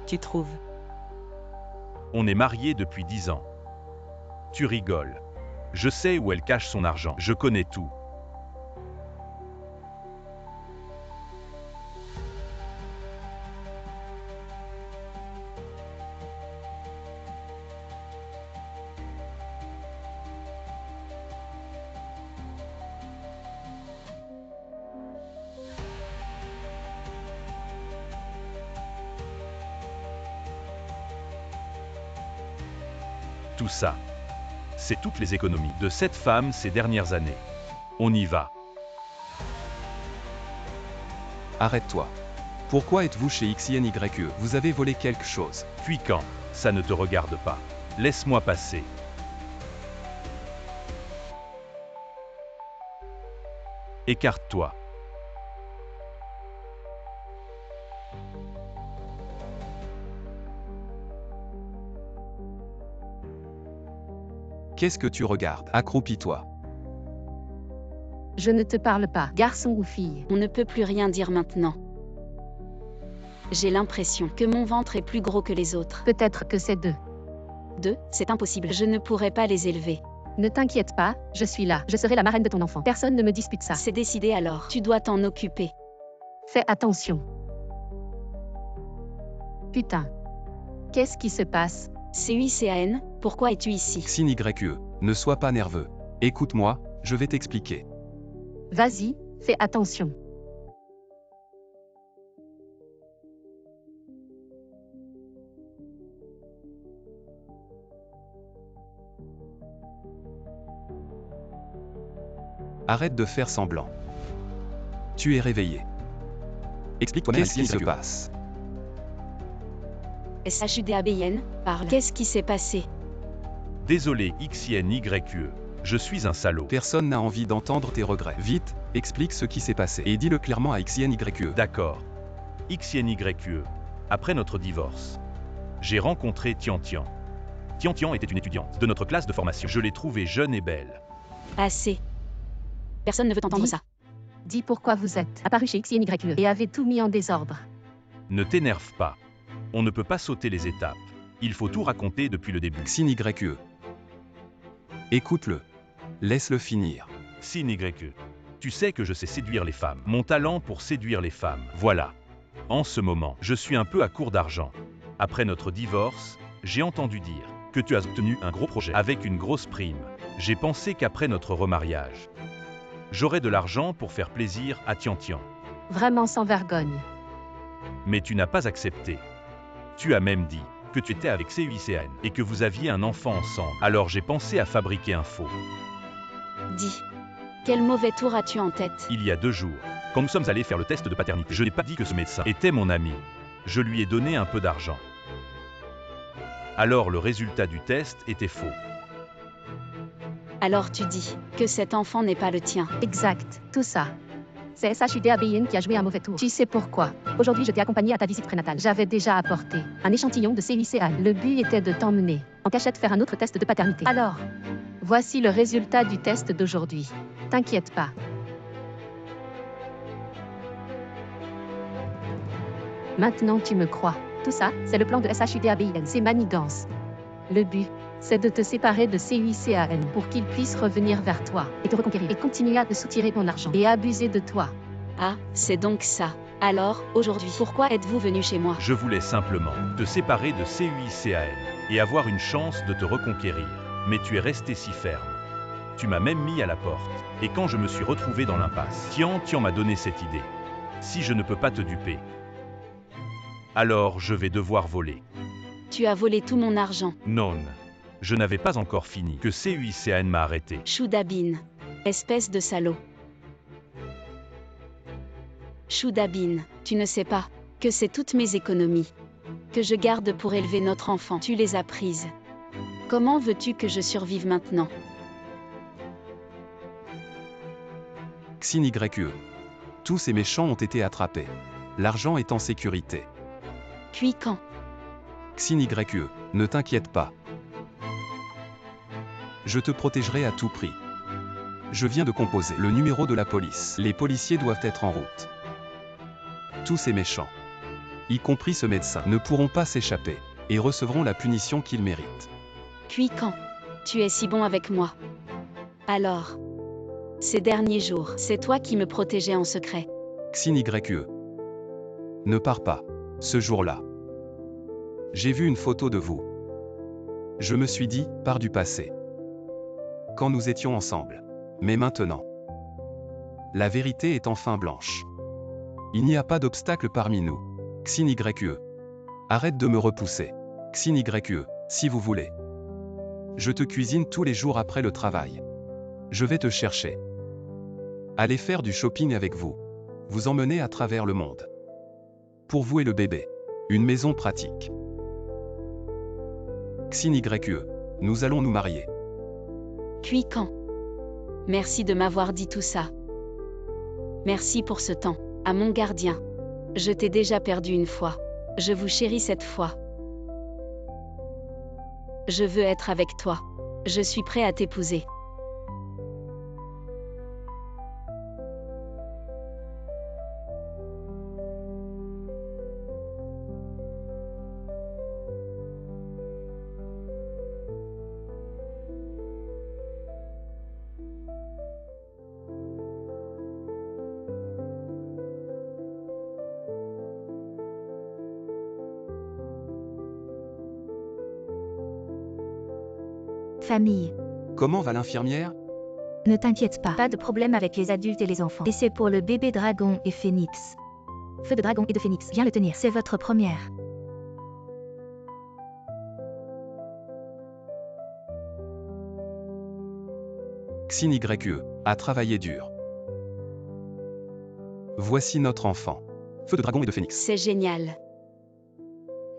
Tu trouves? On est mariés depuis 10 ans. Tu rigoles. Je sais où elle cache son argent. Je connais tout. Tout ça, c'est toutes les économies de cette femme ces dernières années. On y va. Arrête-toi. Pourquoi êtes-vous chez XINYE? Vous avez volé quelque chose. Puis quand? Ça ne te regarde pas. Laisse-moi passer. Écarte-toi. Qu'est-ce que tu regardes? Accroupis-toi. Je ne te parle pas, garçon ou fille. On ne peut plus rien dire maintenant. J'ai l'impression que mon ventre est plus gros que les autres. Peut-être que c'est 2. 2, c'est impossible. Je ne pourrais pas les élever. Ne t'inquiète pas, je suis là. Je serai la marraine de ton enfant. Personne ne me dispute ça. C'est décidé alors. Tu dois t'en occuper. Fais attention. Putain. Qu'est-ce qui se passe? CUICAN, pourquoi es-tu ici? XINYE, ne sois pas nerveux. Écoute-moi, je vais t'expliquer. Vas-y, fais attention. Arrête de faire semblant. Tu es réveillé. Explique-toi qu'est-ce qui se passe. SHUDABN, parle. Qu'est-ce qui s'est passé? Désolé XINYE, je suis un salaud. Personne n'a envie d'entendre tes regrets. Vite, explique ce qui s'est passé. Et dis-le clairement à XINYE. D'accord. XINYE, après notre divorce, j'ai rencontré Tian Tian. Tian Tian était une étudiante de notre classe de formation. Je l'ai trouvée jeune et belle. Assez. Personne ne veut entendre ça. Dis pourquoi vous êtes apparu chez XINYE et avez tout mis en désordre. Ne t'énerve pas. On ne peut pas sauter les étapes. Il faut tout raconter depuis le début. XINYE. Écoute-le. Laisse-le finir. XINYE. Tu sais que je sais séduire les femmes. Mon talent pour séduire les femmes. Voilà. En ce moment, je suis un peu à court d'argent. Après notre divorce, j'ai entendu dire que tu as obtenu un gros projet avec une grosse prime. J'ai pensé qu'après notre remariage, j'aurais de l'argent pour faire plaisir à Tian Tian. Vraiment sans vergogne. Mais tu n'as pas accepté. Tu as même dit que tu étais avec CUICAN et que vous aviez un enfant ensemble. Alors j'ai pensé à fabriquer un faux. Dis. Quel mauvais tour as-tu en tête? Il y a 2 jours, quand nous sommes allés faire le test de paternité, je n'ai pas dit que ce médecin était mon ami. Je lui ai donné un peu d'argent. Alors le résultat du test était faux. Alors tu dis que cet enfant n'est pas le tien. Exact, tout ça. C'est SHUDABN qui a joué un mauvais tour. Tu sais pourquoi? Aujourd'hui, je t'ai accompagné à ta visite prénatale. J'avais déjà apporté un échantillon de CUICAN. Le but était de t'emmener en cachette faire un autre test de paternité. Alors, voici le résultat du test d'aujourd'hui. T'inquiète pas. Maintenant, tu me crois. Tout ça, c'est le plan de SHUDABN. C'est manigance. Le but, c'est de te séparer de CUICAN pour qu'il puisse revenir vers toi et te reconquérir et continuer à te soutirer ton argent et abuser de toi. Ah, c'est donc ça. Alors, aujourd'hui, pourquoi êtes-vous venu chez moi? Je voulais simplement te séparer de CUICAN et avoir une chance de te reconquérir. Mais tu es resté si ferme. Tu m'as même mis à la porte. Et quand je me suis retrouvé dans l'impasse, Tian Tian m'a donné cette idée. Si je ne peux pas te duper, alors je vais devoir voler. Tu as volé tout mon argent. Non. Je n'avais pas encore fini que CUICAN m'a arrêté. Shudabin. Espèce de salaud. Shudabin, tu ne sais pas que c'est toutes mes économies que je garde pour élever notre enfant. Tu les as prises. Comment veux-tu que je survive maintenant? XINYE. Tous ces méchants ont été attrapés. L'argent est en sécurité. Puis quand? XINYE. Ne t'inquiète pas. Je te protégerai à tout prix. Je viens de composer le numéro de la police. Les policiers doivent être en route. Tous ces méchants, y compris ce médecin, ne pourront pas s'échapper et recevront la punition qu'ils méritent. Puis quand tu es si bon avec moi. Alors, ces derniers jours, c'est toi qui me protégeais en secret. Xin YE. Ne pars pas. Ce jour-là, j'ai vu une photo de vous. Je me suis dit, par du passé. Quand nous étions ensemble. Mais maintenant, la vérité est enfin blanche. Il n'y a pas d'obstacle parmi nous. Xin YE. Arrête de me repousser. Xin YE, si vous voulez. Je te cuisine tous les jours après le travail. Je vais te chercher. Allez faire du shopping avec vous. Vous emmener à travers le monde. Pour vous et le bébé. Une maison pratique. Xin YE. Nous allons nous marier. Puis quand? Merci de m'avoir dit tout ça. Merci pour ce temps, à mon gardien. Je t'ai déjà perdu une fois. Je vous chéris cette fois. Je veux être avec toi. Je suis prêt à t'épouser. Famille. Comment va l'infirmière? Ne t'inquiète pas. Pas de problème avec les adultes et les enfants. Et c'est pour le bébé dragon et phénix. Feu de dragon et de phénix, viens le tenir. C'est votre première. Xin YE a travaillé dur. Voici notre enfant. Feu de dragon et de phénix. C'est génial.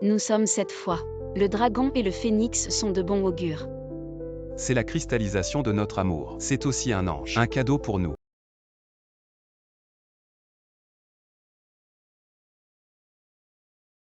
Nous sommes cette fois. Le dragon et le phénix sont de bons augures. C'est la cristallisation de notre amour. C'est aussi un ange. Un cadeau pour nous.